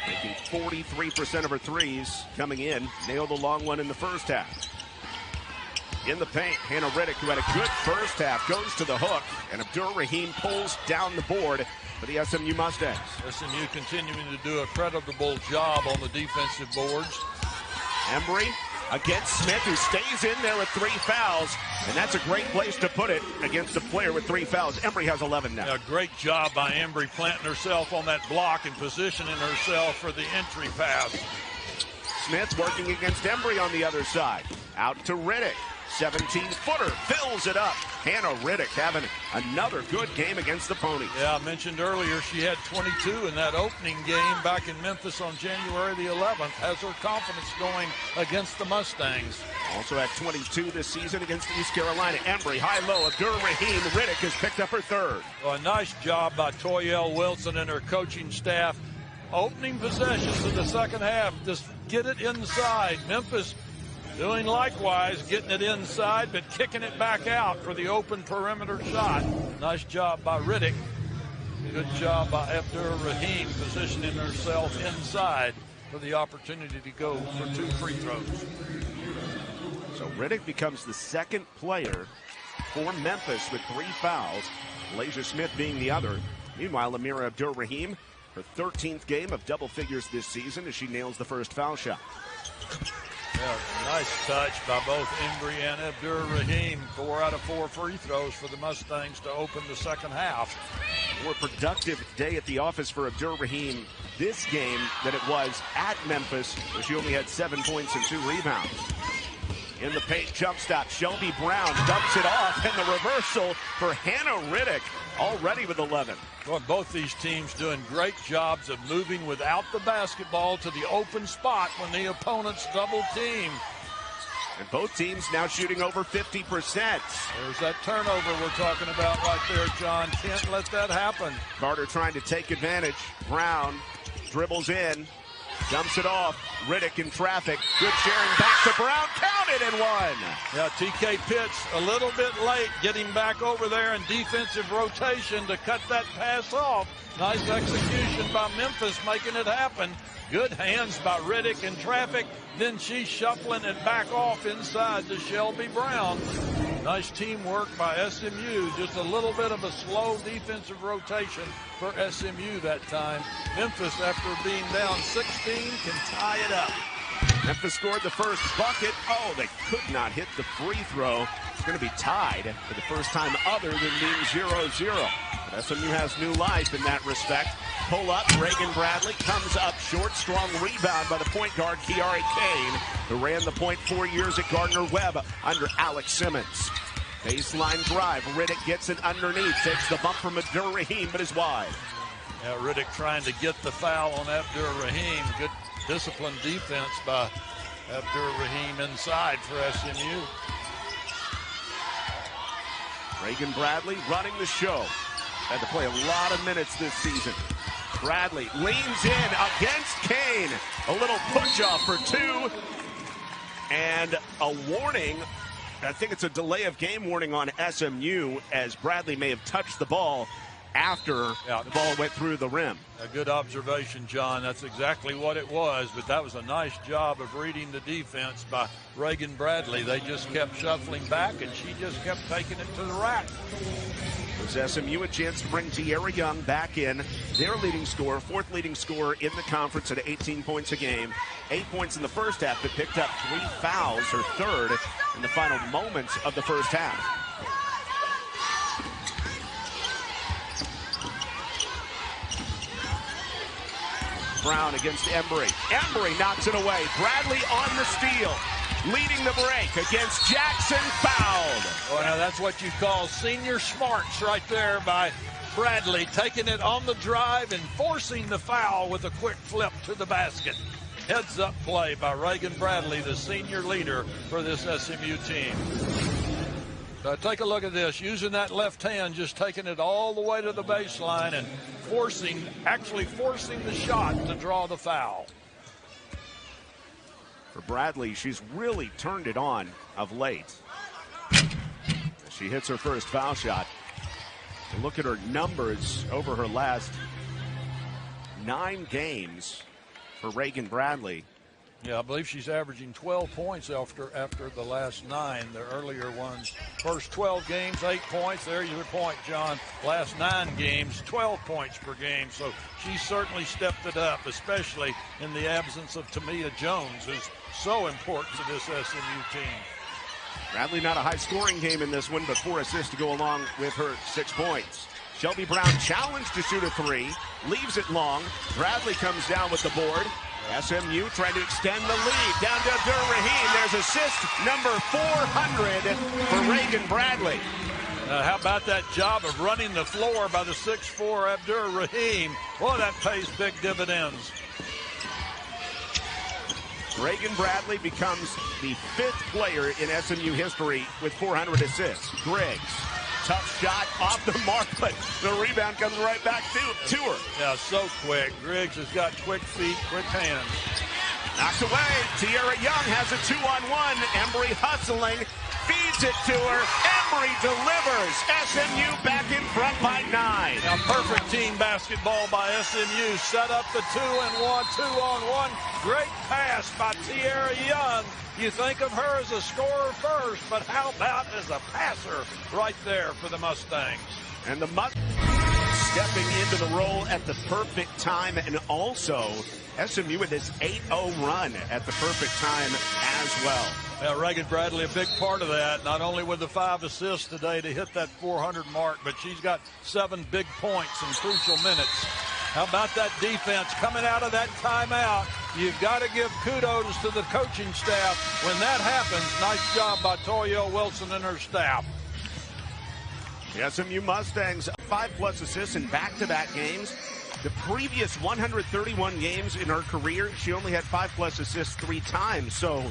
Making 43% of her threes coming in. Nailed a long one in the first half. In the paint, Hannah Riddick, who had a good first half, goes to the hook, and Abdur Rahim pulls down the board for the SMU Mustangs. SMU continuing to do a creditable job on the defensive boards. Embry against Smith, who stays in there with 3 fouls. And that's a great place to put it against a player with 3 fouls. Embry has 11 now. A great job by Embry planting herself on that block and positioning herself for the entry pass. Smith working against Embry on the other side. Out to Riddick. 17-footer, fills it up. Hannah Riddick having another good game against the Ponies. Yeah, I mentioned earlier she had 22 in that opening game back in Memphis on January the 11th. Has her confidence going against the Mustangs. Also had 22 this season against East Carolina. Embry, high-low, Abdur-Rahim. Riddick has picked up her 3rd. Well, a nice job by Toyelle Wilson and her coaching staff. Opening possessions in the second half, just get it inside. Memphis doing likewise, getting it inside, but kicking it back out for the open perimeter shot. Nice job by Riddick. Good job by Abdur-Rahim positioning herself inside for the opportunity to go for 2 free throws. So Riddick becomes the 2nd player for Memphis with 3 fouls. Lasia Smith being the other. Meanwhile, Amira Abdur-Rahim, her 13th game of double figures this season as she nails the first foul shot. Yeah, nice touch by both Embry and Abdur-Rahim. 4 out of 4 free throws for the Mustangs to open the second half. More productive day at the office for Abdur-Rahim this game than it was at Memphis, where she only had 7 points and 2 rebounds. In the paint jump stop, Shelby Brown dumps it off, and the reversal for Hannah Riddick, already with 11. Well, both these teams doing great jobs of moving without the basketball to the open spot when the opponents double team. And both teams now shooting over 50%. There's that turnover we're talking about right there, John. Can't let that happen. Carter trying to take advantage. Brown dribbles in, dumps it off. Riddick in traffic. Good sharing back to Brown. Counted and 1. Yeah, TK Pitts a little bit late getting back over there in defensive rotation to cut that pass off. Nice execution by Memphis making it happen. Good hands by Riddick in traffic. Then she's shuffling it back off inside to Shelby Brown. Nice teamwork by SMU. Just a little bit of a slow defensive rotation for SMU that time. Memphis, after being down 16, can tie it up. Memphis scored the first bucket. Oh, they could not hit the free throw. It's going to be tied for the first time other than being 0-0. But SMU has new life in that respect. Pull up, Reagan Bradley comes up short. Strong rebound by the point guard, Kiari Kane, who ran the point 4 years at Gardner-Webb under Alex Simmons. Baseline drive. Riddick gets it underneath. Takes the bump from Abdur-Rahim, but is wide. Yeah, Riddick trying to get the foul on Abdur-Rahim. Good disciplined defense by Abdur-Rahim inside for SMU. Reagan Bradley running the show. Had to play a lot of minutes this season. Bradley leans in against Kane. A little push-off for 2. And a warning. I think it's a delay of game warning on SMU, as Bradley may have touched the ball after the ball went through the rim. A good observation, John. That's exactly what it was, but that was a nice job of reading the defense by Reagan Bradley. They just kept shuffling back, and she just kept taking it to the rack. Gives SMU a chance to bring Tierra Young back in, their leading scorer, 4th leading scorer in the conference at 18 points a game. 8 points in the first half, but picked up 3 fouls, her 3rd, in the final moments of the first half. Brown against Embry. Embry knocks it away. Bradley on the steal. Leading the break against Jackson, fouled. Well, now that's what you call senior smarts right there by Bradley, taking it on the drive and forcing the foul with a quick flip to the basket. Heads-up play by Reagan Bradley, the senior leader for this SMU team. Take a look at this, using that left hand, just taking it all the way to the baseline and actually forcing the shot to draw the foul. For Bradley, she's really turned it on of late. She hits her first foul shot. And look at her numbers over her last 9 games for Reagan Bradley. Yeah, I believe she's averaging 12 points after the last 9. The earlier ones, first 12 games, 8 points. There's your point, John. Last 9 games, 12 points per game. So she certainly stepped it up, especially in the absence of Tamia Jones, who's so important to this SMU team. Bradley, not a high-scoring game in this one, but 4 assists to go along with her 6 points. Shelby Brown challenged to shoot a 3, leaves it long. Bradley comes down with the board. SMU trying to extend the lead. Down to Abdur-Rahim. There's assist number 400 for Reagan Bradley. How about that job of running the floor by the 6'4" Abdur-Rahim? Boy, that pays big dividends. Reagan Bradley becomes the 5th player in SMU history with 400 assists. Griggs, tough shot off the mark, but the rebound comes right back to her. Yeah, so quick. Griggs has got quick feet, quick hands. Knocked away. Tierra Young has a 2-on-1. Embry hustling, feeds it to her. Embry delivers. SMU back in front by 9. Now, perfect team basketball by SMU. Set up the 2-and-1, 2-on-1. Great pass by Tierra Young. You think of her as a scorer first, but how about as a passer right there for the Mustangs? And the stepping into the role at the perfect time, and also SMU with this 8-0 run at the perfect time as well. Yeah, Reagan Bradley, a big part of that, not only with the 5 assists today to hit that 400 mark, but she's got 7 big points in crucial minutes. How about that defense coming out of that timeout? You've got to give kudos to the coaching staff. When that happens, nice job by Toya Wilson and her staff. The SMU Mustangs, 5+ assists in back-to-back games. The previous 131 games in her career, she only had 5+ assists 3 times. So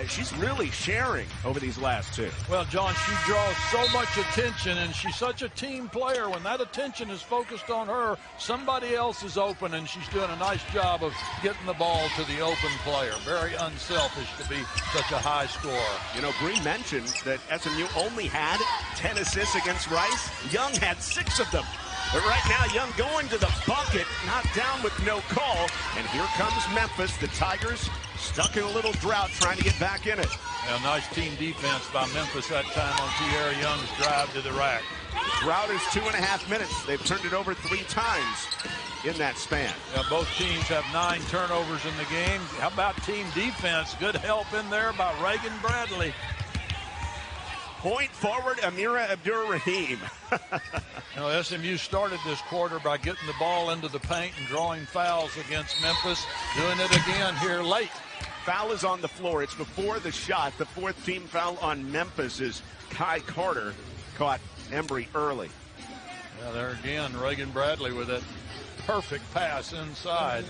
she's really sharing over these last 2. Well, John, she draws so much attention, and she's such a team player. When that attention is focused on her, somebody else is open, and she's doing a nice job of getting the ball to the open player. Very unselfish to be such a high scorer. You know, Bree mentioned that SMU only had 10 assists against Rice. Young had 6 of them. But right now, Young going to the bucket, knocked down with no call. And here comes Memphis. The Tigers stuck in a little drought trying to get back in it. Yeah, nice team defense by Memphis that time on Tierra Young's drive to the rack. The drought is 2.5 minutes. They've turned it over 3 times in that span. Yeah, both teams have 9 turnovers in the game. How about team defense? Good help in there by Reagan Bradley. Point forward, Amira Abdur-Rahim. You know, SMU started this quarter by getting the ball into the paint and drawing fouls against Memphis. Doing it again here late. Foul is on the floor. It's before the shot. The 4th team foul on Memphis is Kai Carter caught Embry early. Yeah, there again, Reagan Bradley with that perfect pass inside.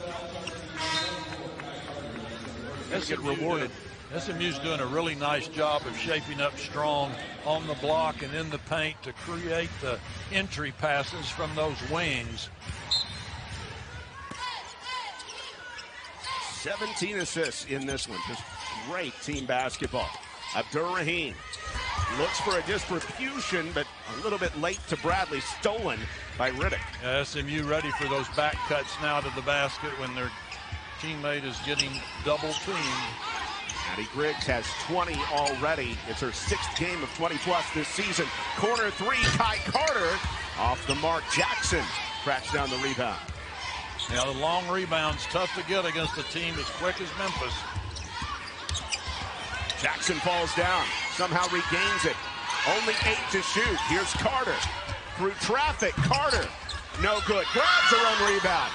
Let's get rewarded. SMU's doing a really nice job of shaping up strong on the block and in the paint to create the entry passes from those wings. 17 assists in this one. Just great team basketball. Abdur-Rahim looks for a distribution, but a little bit late to Bradley. Stolen by Riddick. SMU ready for those back cuts now to the basket when their teammate is getting double teamed. Maddie Griggs has 20 already. It's her 6th game of 20+ this season. Corner 3, Kai Carter off the mark. Jackson cracks down the rebound. Now the long rebound's tough to get against a team as quick as Memphis. Jackson falls down, somehow regains it. Only 8 to shoot. Here's Carter. Through traffic, Carter, no good. Grabs her own rebound.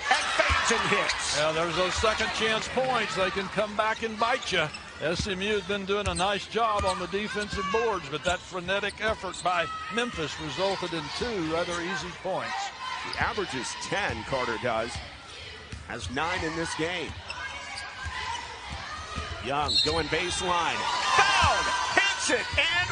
And fades and hits. Yeah, there's those second chance points. They can come back and bite you. SMU has been doing a nice job on the defensive boards, but that frenetic effort by Memphis resulted in 2 rather easy points. He averages 10, Carter does. Has 9 in this game. Young going baseline. Fouled! Hits it and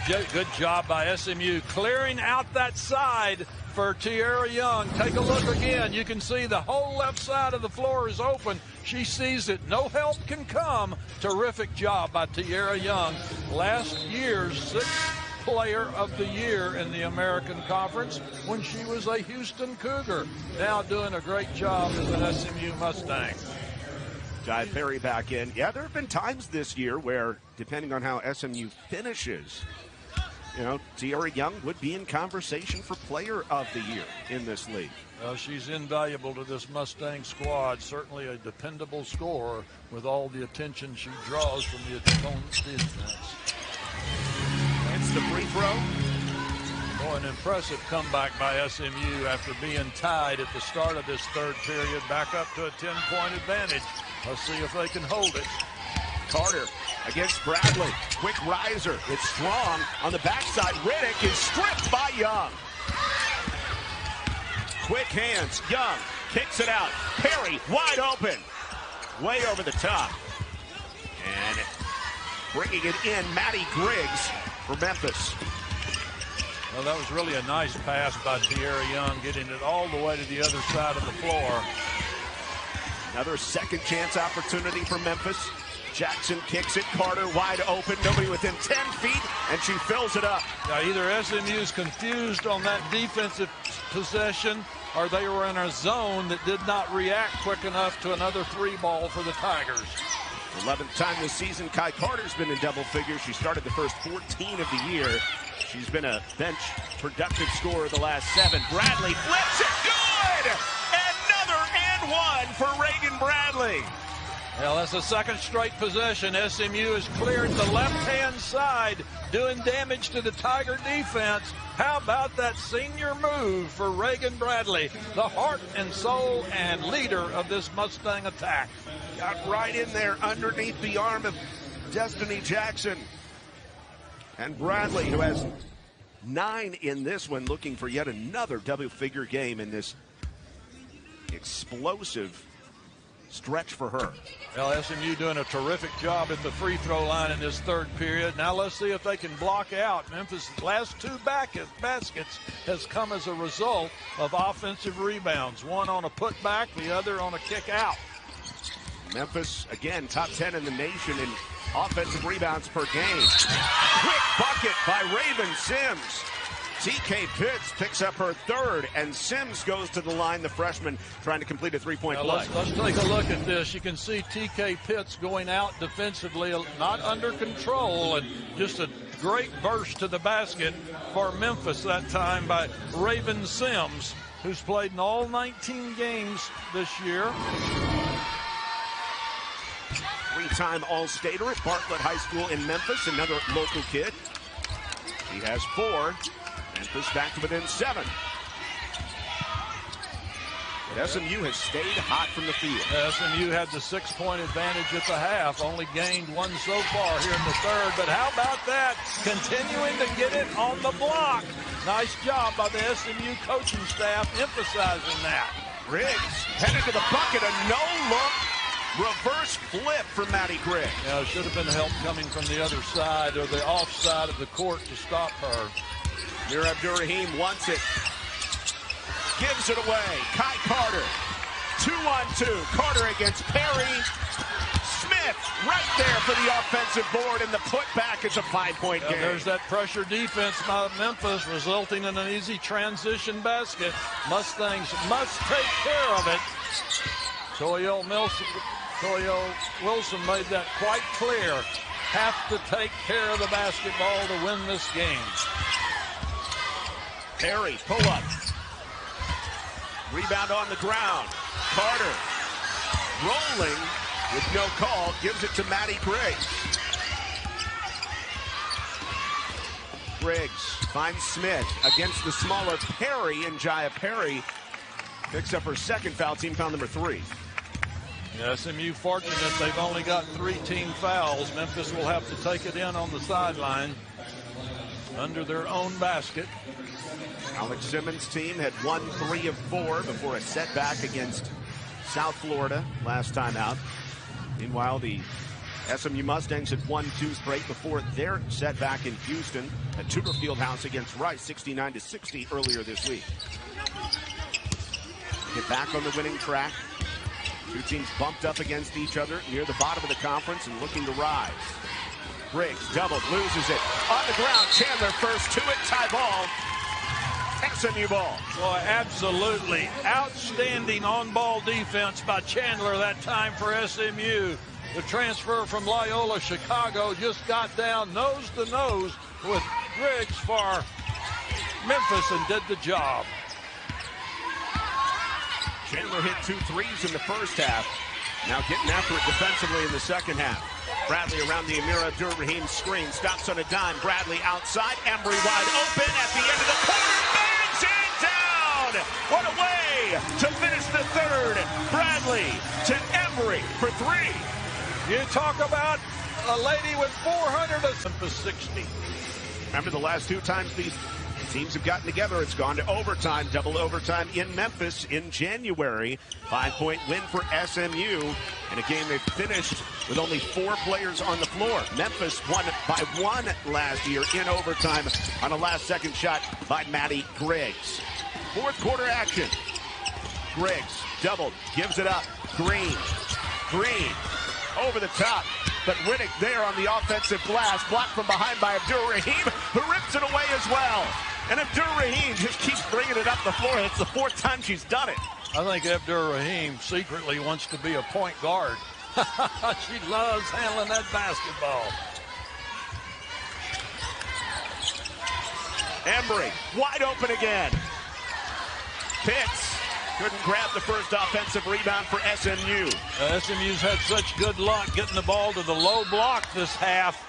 1. Good job by SMU clearing out that side for Tierra Young. Take a look again. You can see the whole left side of the floor is open. She sees it. No help can come. Terrific job by Tierra Young. Last year's 6th Player of the Year in the American Conference when she was a Houston Cougar. Now doing a great job as an SMU Mustang. Jaya Perry back in. Yeah, there have been times this year where, depending on how SMU finishes, you know, Tiara Young would be in conversation for Player of the Year in this league. She's invaluable to this Mustang squad. Certainly a dependable scorer with all the attention she draws from the opponent's defense. It's the free throw. Oh, an impressive comeback by SMU after being tied at the start of this third period, back up to a 10-point advantage. Let's see if they can hold it. Carter against Bradley. Quick riser. It's strong on the backside. Riddick is stripped by Young. Quick hands. Young kicks it out. Perry wide open. Way over the top. And bringing it in, Maddie Griggs for Memphis. Well, that was really a nice pass by Tiara Young, getting it all the way to the other side of the floor. Another second chance opportunity for Memphis. Jackson kicks it. Carter wide open. Nobody within 10 feet, and she fills it up. Now, either SMU's confused on that defensive possession, or they were in a zone that did not react quick enough to another three ball for the Tigers. 11th time this season, Kai Carter's been in double figures. She started the first 14 of the year. She's been a bench productive scorer the last 7. Bradley flips it. Good! Another and one for Reagan Bradley. Well, that's the second straight possession. SMU has cleared the left-hand side, doing damage to the Tiger defense. How about that senior move for Reagan Bradley, the heart and soul and leader of this Mustang attack? Got right in there underneath the arm of Destiny Jackson. And Bradley, who has 9 in this one, looking for yet another double-figure game in this explosive stretch for her. Well, SMU doing a terrific job at the free throw line in this third period. Now let's see if they can block out. Memphis' last 2 baskets has come as a result of offensive rebounds. One on a putback, the other on a kick out. Memphis, again, top 10 in the nation in offensive rebounds per game. Quick bucket by Raven Sims. TK Pitts picks up her 3rd, and Sims goes to the line, the freshman, trying to complete a 3-point play. Let's take a look at this. You can see TK Pitts going out defensively, not under control, and just a great burst to the basket for Memphis that time by Raven Sims, who's played in all 19 games this year. 3-time All-Stater at Bartlett High School in Memphis, another local kid. She has 4. Memphis back to within 7. But SMU has stayed hot from the field. SMU had the 6-point advantage at the half, only gained 1 so far here in the third. But how about that? Continuing to get it on the block. Nice job by the SMU coaching staff emphasizing that. Griggs headed to the bucket, a no-look reverse flip from Maddie Griggs. Yeah, should have been help coming from the other side or the off side of the court to stop her. Mir Abdurrahim wants it. Gives it away. Kai Carter. 2-on-2. Carter against Perry. Smith right there for the offensive board, and the putback is a 5-point game. There's that pressure defense by Memphis, resulting in an easy transition basket. Mustangs must take care of it. Toyo Wilson made that quite clear. Have to take care of the basketball to win this game. Perry, pull up. Rebound on the ground. Carter rolling with no call. Gives it to Maddie Griggs. Griggs finds Smith against the smaller Perry, and Jaya Perry picks up her 2nd foul, team foul number 3. Yeah, SMU fortunate they've only got 3 team fouls. Memphis will have to take it in on the sideline under their own basket. Alex Simmons' team had won 3 of 4 before a setback against South Florida last time out. Meanwhile, the SMU Mustangs had won 2 straight before their setback in Houston at Tudor Fieldhouse against Rice, 69-60 earlier this week. Get back on the winning track. 2 teams bumped up against each other near the bottom of the conference and looking to rise. Briggs doubled, loses it. On the ground, Chandler first to it, tie ball. SMU ball. Well, absolutely outstanding on-ball defense by Chandler that time for SMU. The transfer from Loyola Chicago just got down nose to nose with Griggs for Memphis and did the job. Chandler hit 2 threes in the first half. Now getting after it defensively in the second half. Bradley around the Amir Abdur-Rahim screen. Stops on a dime. Bradley outside. Embry wide open at the end of the quarter. Bangs it down. What a way to finish the third. Bradley to Embry for 3. You talk about a lady with 400 Memphis 60. Remember the last 2 times these teams have gotten together, it's gone to overtime, double overtime in Memphis in January. 5-point win for SMU in a game they finished with only 4 players on the floor. Memphis won by 1 last year in overtime on a last-second shot by Maddie Griggs. Fourth quarter action. Griggs doubled, gives it up. Green over the top. But Riddick there on the offensive glass, blocked from behind by Abdur-Rahim, who rips it away as well. And Abdur-Rahim just keeps bringing it up the floor. It's the 4th time she's done it. I think Abdur-Rahim secretly wants to be a point guard. She loves handling that basketball. Embry, wide open again. Pitts couldn't grab the first offensive rebound for SMU. SMU's had such good luck getting the ball to the low block this half.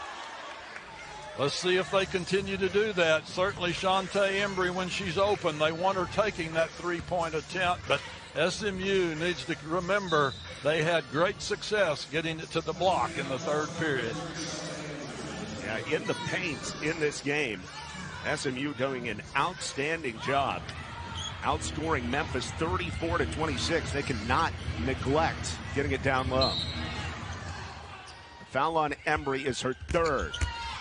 Let's see if they continue to do that. Certainly Shantae Embry, when she's open, they want her taking that 3-point attempt. But SMU needs to remember they had great success getting it to the block in the third period. Yeah, in the paint in this game, SMU doing an outstanding job, outscoring Memphis 34-26. They cannot neglect getting it down low. The foul on Embry is her 3rd.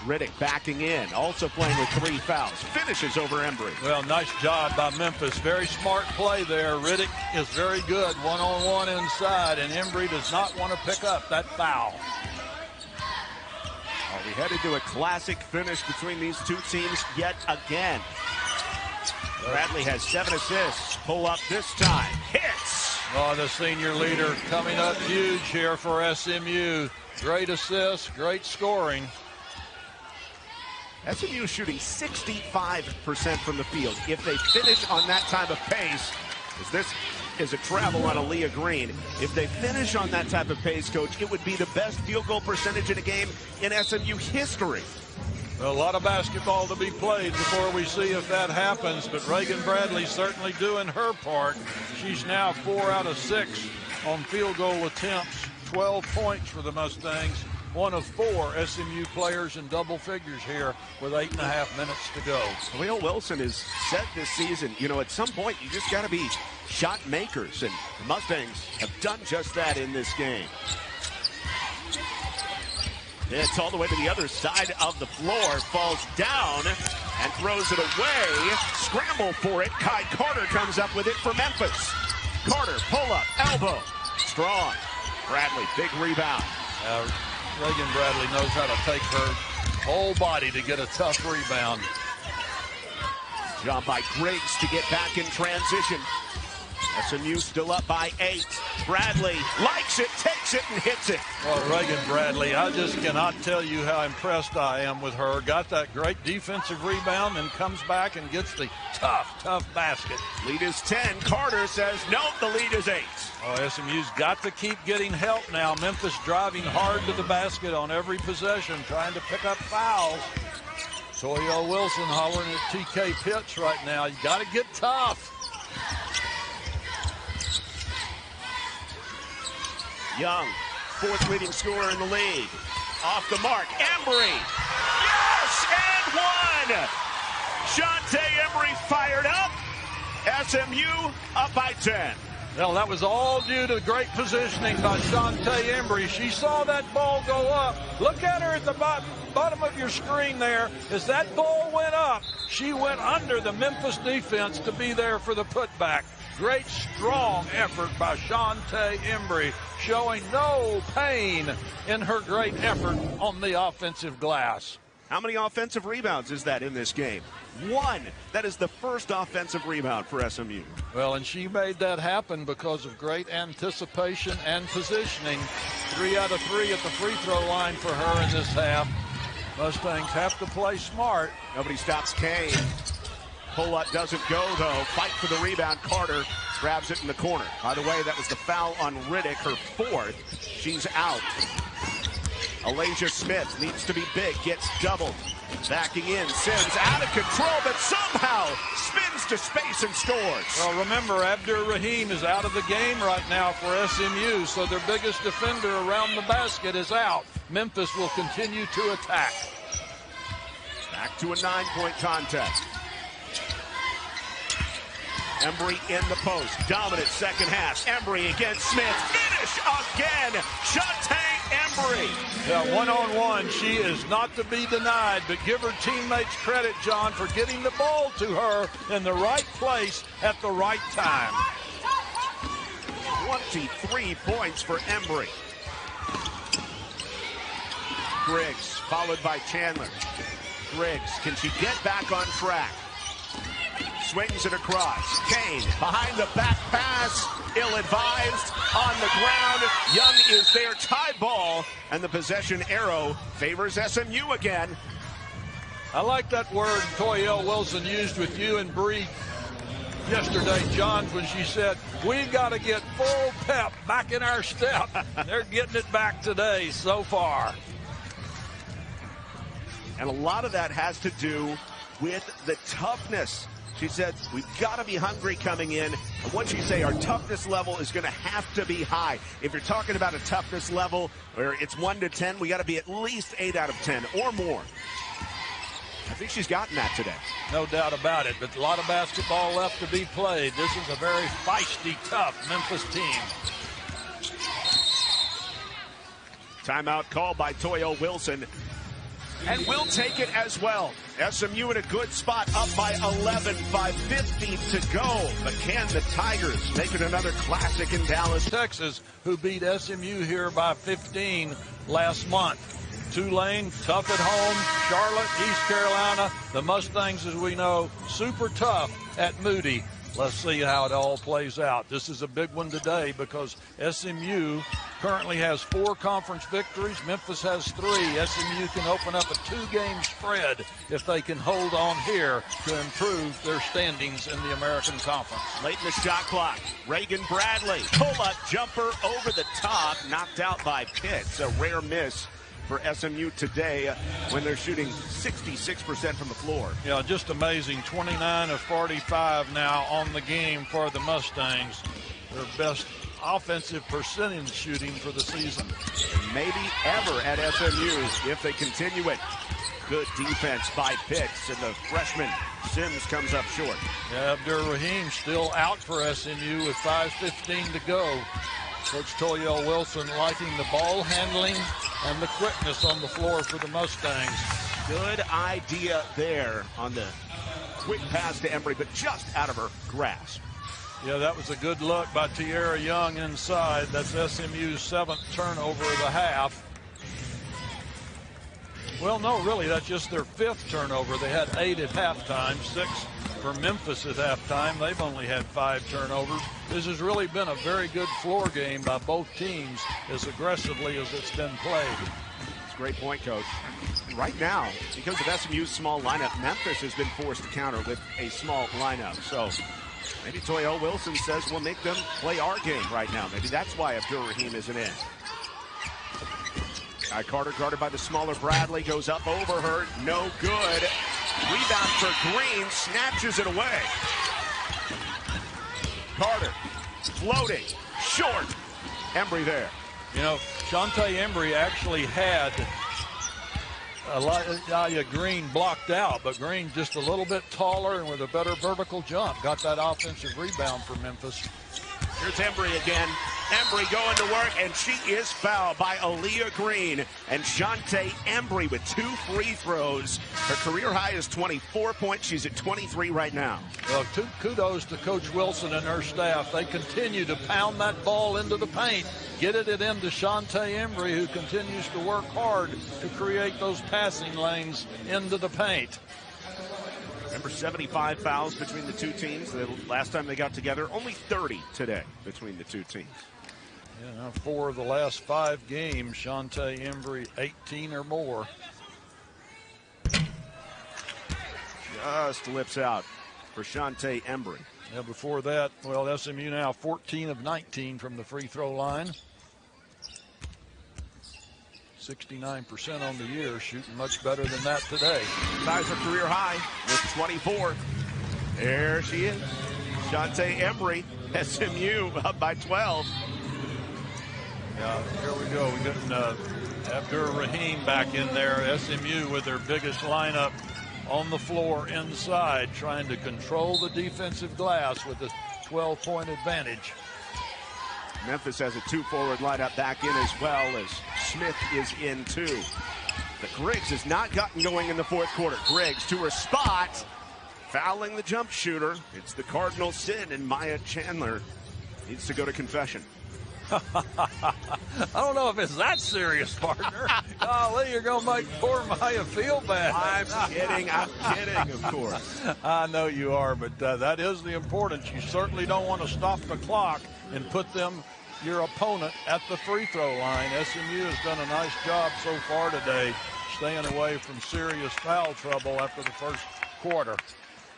Riddick backing in, also playing with 3 fouls. Finishes over Embry. Well, nice job by Memphis. Very smart play there. Riddick is very good one-on-one inside, and Embry does not want to pick up that foul. Well, we headed to a classic finish between these 2 teams yet again. Bradley has 7 assists. Pull up this time. Hits. Oh, the senior leader coming up huge here for SMU. Great assists, great scoring. SMU shooting 65% from the field. If they finish on that type of pace, as this is a travel on Aaliyah Green, if they finish on that type of pace, Coach, it would be the best field goal percentage in a game in SMU history. A lot of basketball to be played before we see if that happens, but Reagan Bradley certainly doing her part. She's now 4 out of 6 on field goal attempts, 12 points for the Mustangs. One of 4 SMU players in double figures here with 8.5 minutes to go. Will Wilson has said this season, you know, at some point you just got to be shot makers, and the Mustangs have done just that in this game. It's all the way to the other side of the floor, falls down and throws it away. Scramble for it. Kai Carter comes up with it for Memphis. Carter, pull up, elbow, strong. Bradley, big rebound. Reagan Bradley knows how to take her whole body to get a tough rebound. Job by Griggs to get back in transition. SMU still up by 8. Bradley likes it, takes it, and hits it. Well, Reagan Bradley, I just cannot tell you how impressed I am with her. Got that great defensive rebound and comes back and gets the tough basket. Lead is 10. Carter says, nope, the lead is 8. Oh, SMU's got to keep getting help now. Memphis driving hard to the basket on every possession, trying to pick up fouls. Toya Wilson hollering at TK Pitts right now. You got to get tough. Young, 4th leading scorer in the league. Off the mark, Embry. Yes, and 1. Shantae Embry fired up. SMU up by 10. Well, that was all due to great positioning by Shantae Embry. She saw that ball go up. Look at her at the bottom of your screen there. As that ball went up, she went under the Memphis defense to be there for the putback. Great, strong effort by Shantae Embry, showing no pain in her great effort on the offensive glass. How many offensive rebounds is that in this game? 1. That is the first offensive rebound for SMU. Well, and she made that happen because of great anticipation and positioning. 3 out of 3 at the free throw line for her in this half. Mustangs have to play smart. Nobody stops Kane. Pull-up doesn't go, though. Fight for the rebound. Carter grabs it in the corner. By the way, that was the foul on Riddick, her 4th. She's out. Alasia Smith needs to be big, gets doubled. Backing in, Sims out of control, but somehow spins to space and scores. Well, remember, Abdur-Rahim is out of the game right now for SMU, so their biggest defender around the basket is out. Memphis will continue to attack. Back to a 9-point contest. Embry in the post. Dominant second half. Embry against Smith. Finish again. Shantae Embry. Yeah, one-on-one, she is not to be denied, but give her teammates credit, John, for getting the ball to her in the right place at the right time. 23 points for Embry. Griggs followed by Chandler. Griggs, can she get back on track? Swings it across. Kane behind the back pass. Ill-advised on the ground. Young is there. Tie ball. And the possession arrow favors SMU again. I like that word Toyelle Wilson used with you and Bree yesterday, John, when she said, we got to get full pep back in our step. They're getting it back today so far. And a lot of that has to do with the toughness. She said, we've got to be hungry coming in. And what you say, our toughness level is going to have to be high. If you're talking about a toughness level where it's 1 to 10, we got to be at least 8 out of 10 or more. I think she's gotten that today. No doubt about it, but a lot of basketball left to be played. This is a very feisty, tough Memphis team. Timeout called by Toyelle Wilson. And we'll take it as well. SMU in a good spot, up by 11, 5:50 to go. But can the Tigers make it another classic in Dallas? Texas, who beat SMU here by 15 last month. Tulane, tough at home. Charlotte, East Carolina. The Mustangs, as we know, super tough at Moody. Let's see how it all plays out. This is a big one today because SMU currently has 4 conference victories. Memphis has 3. SMU can open up a 2-game spread if they can hold on here to improve their standings in the American Conference. Late in the shot clock, Reagan Bradley. Pull-up jumper over the top, knocked out by Pitts. A rare miss for SMU today when they're shooting 66% from the floor. Yeah, just amazing. 29 of 45 now on the game for the Mustangs. Their best offensive percentage shooting for the season. Maybe ever at SMU if they continue it. Good defense by Pitts, and the freshman Sims comes up short. Yeah, Abdur-Rahim still out for SMU with 5:15 to go. Coach Toyelle Wilson liking the ball handling and the quickness on the floor for the Mustangs. Good idea there on the quick pass to Embry, but just out of her grasp. Yeah, that was a good look by Tiara Young inside. That's SMU's 7th turnover of the half. Well, no, really, that's just their 5th turnover. They had 8 at halftime, 6 for Memphis at halftime. They've only had 5 turnovers. This has really been a very good floor game by both teams as aggressively as it's been played. It's a great point, Coach. Right now, because of SMU's small lineup, Memphis has been forced to counter with a small lineup. So maybe Toyelle Wilson says we'll make them play our game right now. Maybe that's why Abdur-Rahim isn't in. Carter guarded by the smaller Bradley, goes up over her, no good. Rebound for Green, snatches it away. Carter, floating, short. Embry there. You know, Shantae Embry actually had Elijah Green blocked out, but Green just a little bit taller and with a better vertical jump. Got that offensive rebound for Memphis. Here's Embry again. Embry going to work, and she is fouled by Aaliyah Green. And Shantae Embry with 2 free throws. Her career high is 24 points. She's at 23 right now. Well, kudos to Coach Wilson and her staff. They continue to pound that ball into the paint, get it into Shantae Embry, who continues to work hard to create those passing lanes into the paint. Remember, 75 fouls between the two teams. The last time they got together, only 30 today between the two teams. Yeah, now 4 of the last 5 games, Shantae Embry 18 or more. Just lips out for Shantae Embry. Yeah, before that, well, SMU now 14 of 19 from the free throw line. 69% on the year, shooting much better than that today. Ties her career high with 24. There she is. Shantae Embry, SMU up by 12. Yeah, here we go. We're getting Abdur Rahim back in there. SMU with their biggest lineup on the floor inside, trying to control the defensive glass with a 12-point advantage. Memphis has a 2-forward lineup back in as well, as Smith is in too. But Griggs has not gotten going in the fourth quarter. Griggs to her spot, fouling the jump shooter. It's the cardinal sin, and Maya Chandler needs to go to confession. I don't know if it's that serious, partner. Golly, you're going to make poor Maya feel bad. I'm kidding, of course. I know you are, but that is the importance. You certainly don't want to stop the clock and put your opponent at the free throw line. SMU has done a nice job so far today, staying away from serious foul trouble after the first quarter.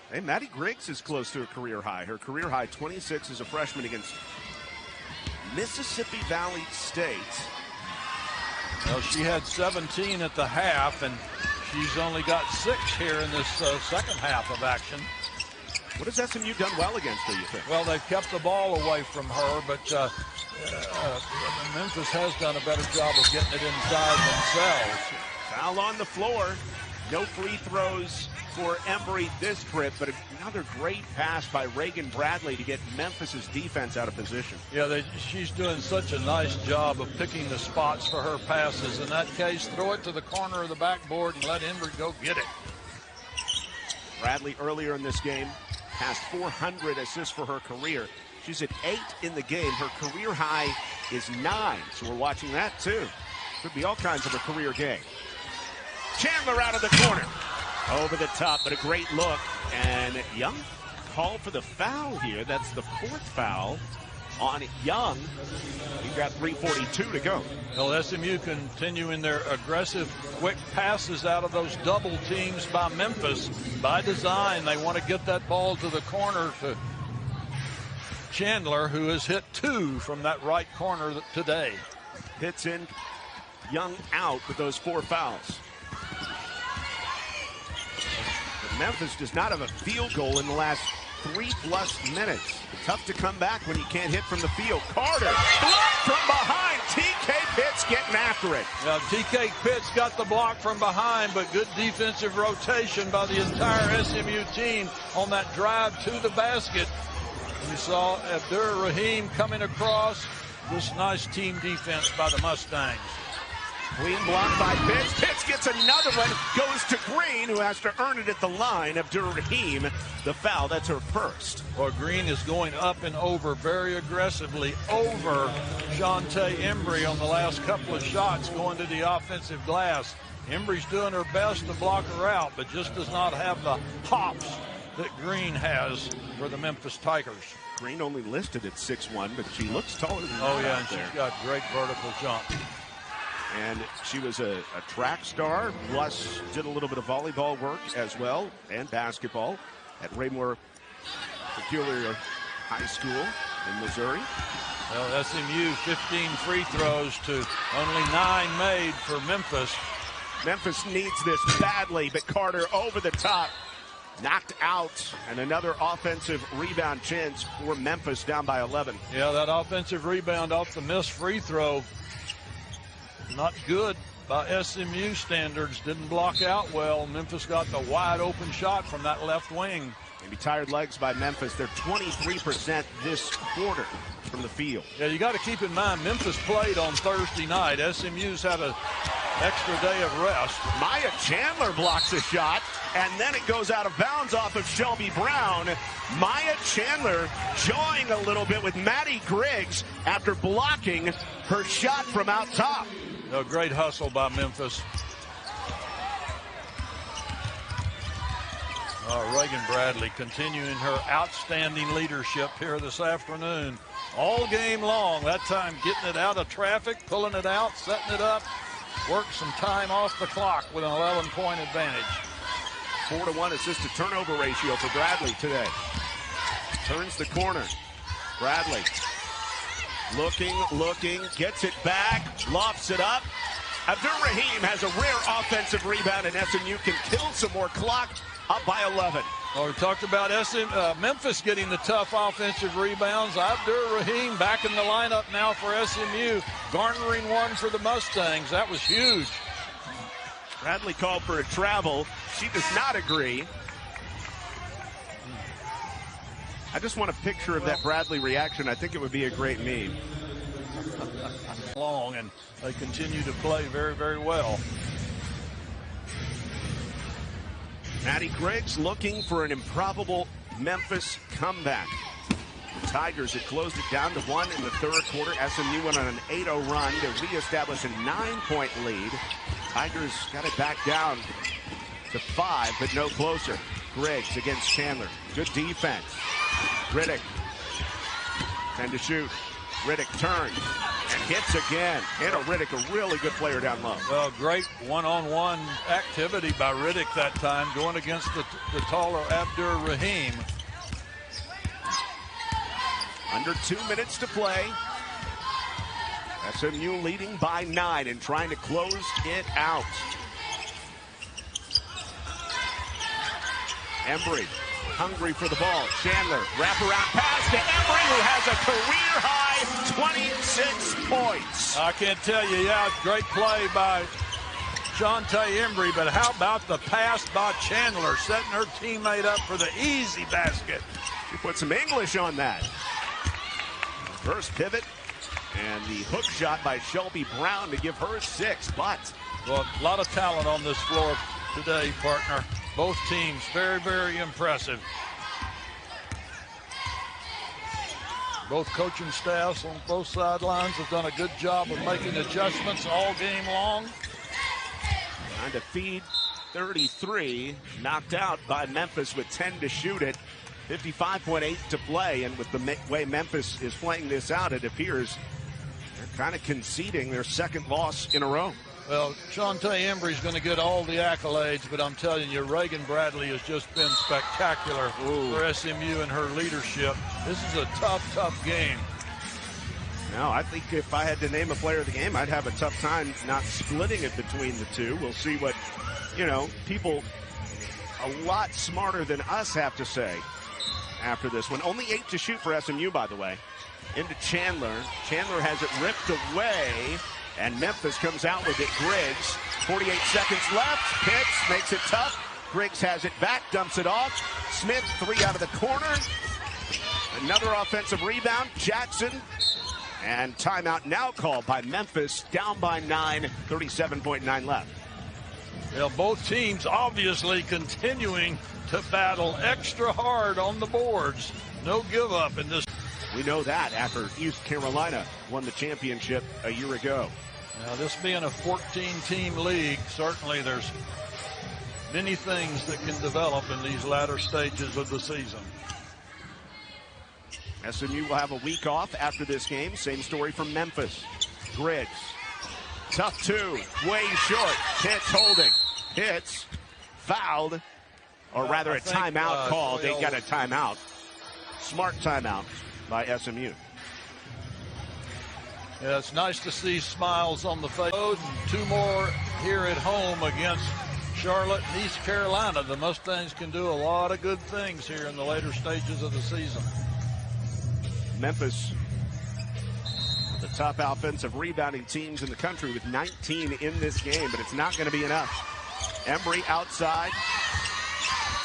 Hey, Maddie Griggs is close to a career high. Her career high 26 as a freshman against Mississippi Valley State. Well, she had 17 at the half, and she's only got 6 here in this second half of action. What has SMU done well against her, you think? Well, they've kept the ball away from her, but Memphis has done a better job of getting it inside themselves. Foul on the floor. No free throws for Embry this trip, but another great pass by Reagan Bradley to get Memphis's defense out of position. Yeah, she's doing such a nice job of picking the spots for her passes. In that case, throw it to the corner of the backboard and let Embry go get it. Bradley earlier in this game passed 400 assists for her career. She's at 8 in the game. Her career high is 9, so we're watching that too. Could be all kinds of a career game. Chandler out of the corner. Over the top, but a great look. And Young called for the foul here. That's the 4th foul on Young. We've got 3:42 to go. Well, SMU continuing their aggressive, quick passes out of those double teams by Memphis. By design, they want to get that ball to the corner to Chandler, who has hit 2 from that right corner today. Hits in, Young out with those 4 fouls. Memphis does not have a field goal in the last 3+ minutes. Tough to come back when you can't hit from the field. Carter, blocked from behind. TK Pitts getting after it. Now, TK Pitts got the block from behind, but good defensive rotation by the entire SMU team on that drive to the basket. You saw Abdur Rahim coming across. This nice team defense by the Mustangs. Clean block by Pitts. Pitts gets another one. Goes to Green, who has to earn it at the line. Abdur Rahim, the foul. That's her first. Well, Green is going up and over very aggressively over Shantae Embry on the last couple of shots going to the offensive glass. Embry's doing her best to block her out, but just does not have the hops that Green has for the Memphis Tigers. Green only listed at 6'1", but she looks taller than that. Oh, yeah, and she's got great vertical jump. And she was a track star, plus did a little bit of volleyball work as well, and basketball at Raymore Peculiar High School in Missouri. Well, SMU 15 free throws to only 9 made for Memphis. Memphis needs this badly, but Carter over the top, knocked out, and another offensive rebound chance for Memphis, down by 11. Yeah, that offensive rebound off the missed free throw, not good by SMU standards. Didn't block out well. Memphis got the wide open shot from that left wing. Maybe tired legs by Memphis. They're 23% this quarter. from the field. Yeah, you got to keep in mind, Memphis played on Thursday night. SMU's had an extra day of rest. Maya Chandler blocks a shot, and then it goes out of bounds off of Shelby Brown. Maya Chandler jawing a little bit with Maddie Griggs after blocking her shot from out top. A great hustle by Memphis. Reagan Bradley continuing her outstanding leadership here this afternoon. All game long, that time getting it out of traffic, pulling it out, setting it up, worked some time off the clock with an 11-point advantage. 4-to-1 assist to turnover ratio for Bradley today. Turns the corner. Bradley looking, gets it back, lofts it up. Abdur-Rahim has a rare offensive rebound, and SMU can kill some more clock, up by 11. Well, we talked about Memphis getting the tough offensive rebounds. Abdur-Rahim back in the lineup now for SMU, garnering one for the Mustangs. That was huge. Bradley called for a travel. She does not agree. I just want a picture of that Bradley reaction. I think it would be a great meme. Long, and they continue to play very, very well. Maddie Griggs looking for an improbable Memphis comeback. The Tigers had closed it down to 1 in the third quarter. SMU went on an 8-0 run to reestablish a 9-point lead. Tigers got it back down to 5, but no closer. Griggs against Chandler. Good defense. Riddick. 10 to shoot. Riddick turns and hits again. Hannah Riddick, a really good player down low. Well, great one-on-one activity by Riddick that time, going against the taller Abdur-Rahim. Under 2 minutes to play. SMU leading by 9 and trying to close it out. Embry, hungry for the ball. Chandler, wraparound pass to Embry, who has a career-high 26 points. I can't tell you, yeah, great play by Shantae Embry, but how about the pass by Chandler, setting her teammate up for the easy basket. She put some English on that. First pivot, and the hook shot by Shelby Brown to give her 6, but... Well, a lot of talent on this floor today, partner. Both teams very, very impressive. Both coaching staffs on both sidelines have done a good job of making adjustments all game long. Trying to feed 33, knocked out by Memphis with 10 to shoot it. 55.8 to play, and with the way Memphis is playing this out, it appears they're kind of conceding their second loss in a row. Well, Shantae Embry's going to get all the accolades, but I'm telling you, Reagan Bradley has just been spectacular for SMU and her leadership. This is a tough, tough game. Now, I think if I had to name a player of the game, I'd have a tough time not splitting it between the two. We'll see what, people a lot smarter than us have to say after this one. Only 8 to shoot for SMU, by the way. Into Chandler. Chandler has it ripped away, and Memphis comes out with it. Griggs, 48 seconds left. Pitts makes it tough. Griggs has it back, dumps it off. Smith, 3 out of the corner. Another offensive rebound. Jackson. And timeout now called by Memphis, down by 9, 37.9 left. Well, both teams obviously continuing to battle extra hard on the boards. No give up in this. We know that after East Carolina won the championship a year ago. Now, this being a 14-team league, certainly there's many things that can develop in these latter stages of the season. SMU will have a week off after this game. Same story from Memphis. Griggs. Tough 2. Way short. Pitts holding. Pitts fouled. Or rather, a timeout called. They got a timeout. Smart timeout by SMU. Yeah, it's nice to see smiles on the face. 2 more here at home against Charlotte and East Carolina. The Mustangs can do a lot of good things here in the later stages of the season. Memphis, the top offensive rebounding teams in the country with 19 in this game, but it's not going to be enough. Embry outside.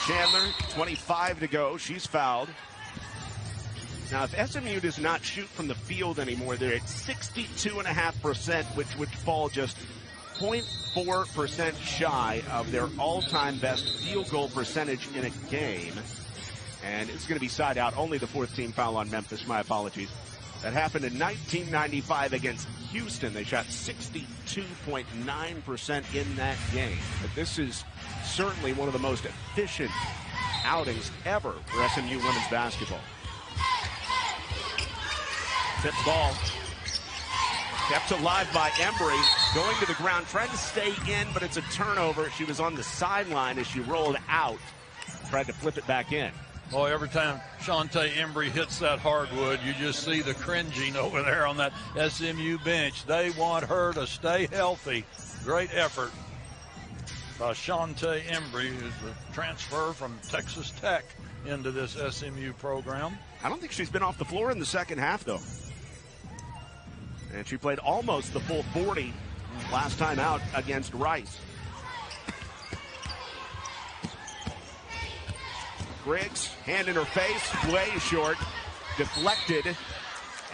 Chandler, 25 to go. She's fouled. Now, if SMU does not shoot from the field anymore, they're at 62.5%, which would fall just 0.4% shy of their all-time best field goal percentage in a game. And it's going to be side out. Only the fourth team foul on Memphis. My apologies. That happened in 1995 against Houston. They shot 62.9% in that game. But this is certainly one of the most efficient outings ever for SMU women's basketball. Tip ball. Kept alive by Embry. Going to the ground, trying to stay in, but it's a turnover. She was on the sideline as she rolled out. Tried to flip it back in. Boy, every time Shantae Embry hits that hardwood, you just see the cringing over there on that SMU bench. They want her to stay healthy. Great effort by Shantae Embry, who's the transfer from Texas Tech into this SMU program. I don't think she's been off the floor in the second half, though. And she played almost the full 40 last time out against Rice. Griggs, hand in her face, way short, deflected,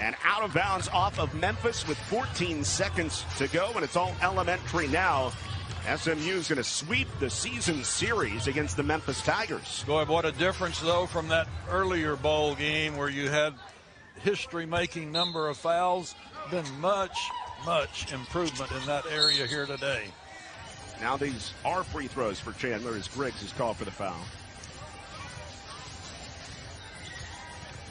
and out of bounds off of Memphis with 14 seconds to go, and it's all elementary now. SMU is going to sweep the season series against the Memphis Tigers. Boy, what a difference, though, from that earlier bowl game where you had history-making number of fouls. Been much improvement in that area here today. Now these are free throws for Chandler as Griggs is called for the foul.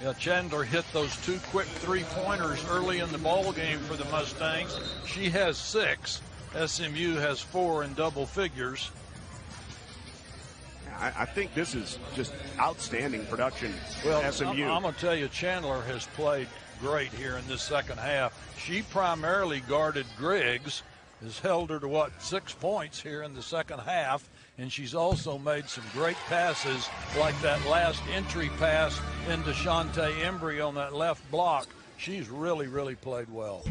Yeah, Chandler hit those two quick three-pointers early in the ball game for the Mustangs. She has 6. SMU has 4 in double figures. I think this is just outstanding production Well, for SMU. I'm going to tell you, Chandler has played great here in this second half. She primarily guarded Griggs, has held her to, 6 points here in the second half, and she's also made some great passes, like that last entry pass into Shantae Embry on that left block. She's really played well.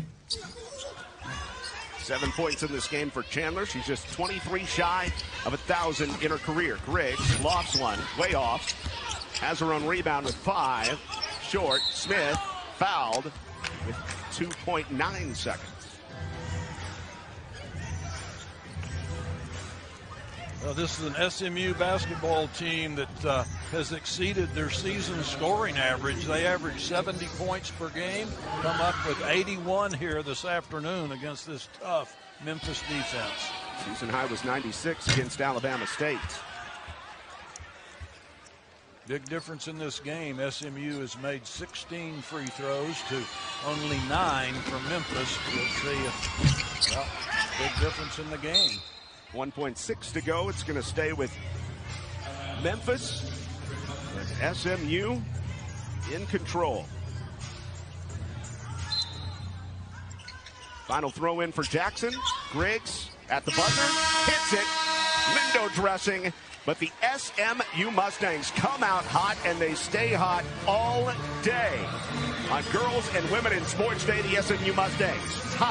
7 points in this game for Chandler. She's just 23 shy of 1,000 in her career. Griggs lofts one, way off. Has her own rebound with 5. Short. Smith fouled with 2.9 seconds. Well, this is an SMU basketball team that has exceeded their season scoring average. They average 70 points per game, come up with 81 here this afternoon against this tough Memphis defense. Season high was 96 against Alabama State. Big difference in this game. SMU has made 16 free throws to only 9 from Memphis. We'll see. Big difference in the game. 1.6 to go. It's going to stay with Memphis, with SMU in control. Final throw in for Jackson. Griggs at the buzzer, hits it. Window dressing, but the SMU Mustangs come out hot, and they stay hot all day. On Girls and Women in Sports Day, the SMU Mustangs top.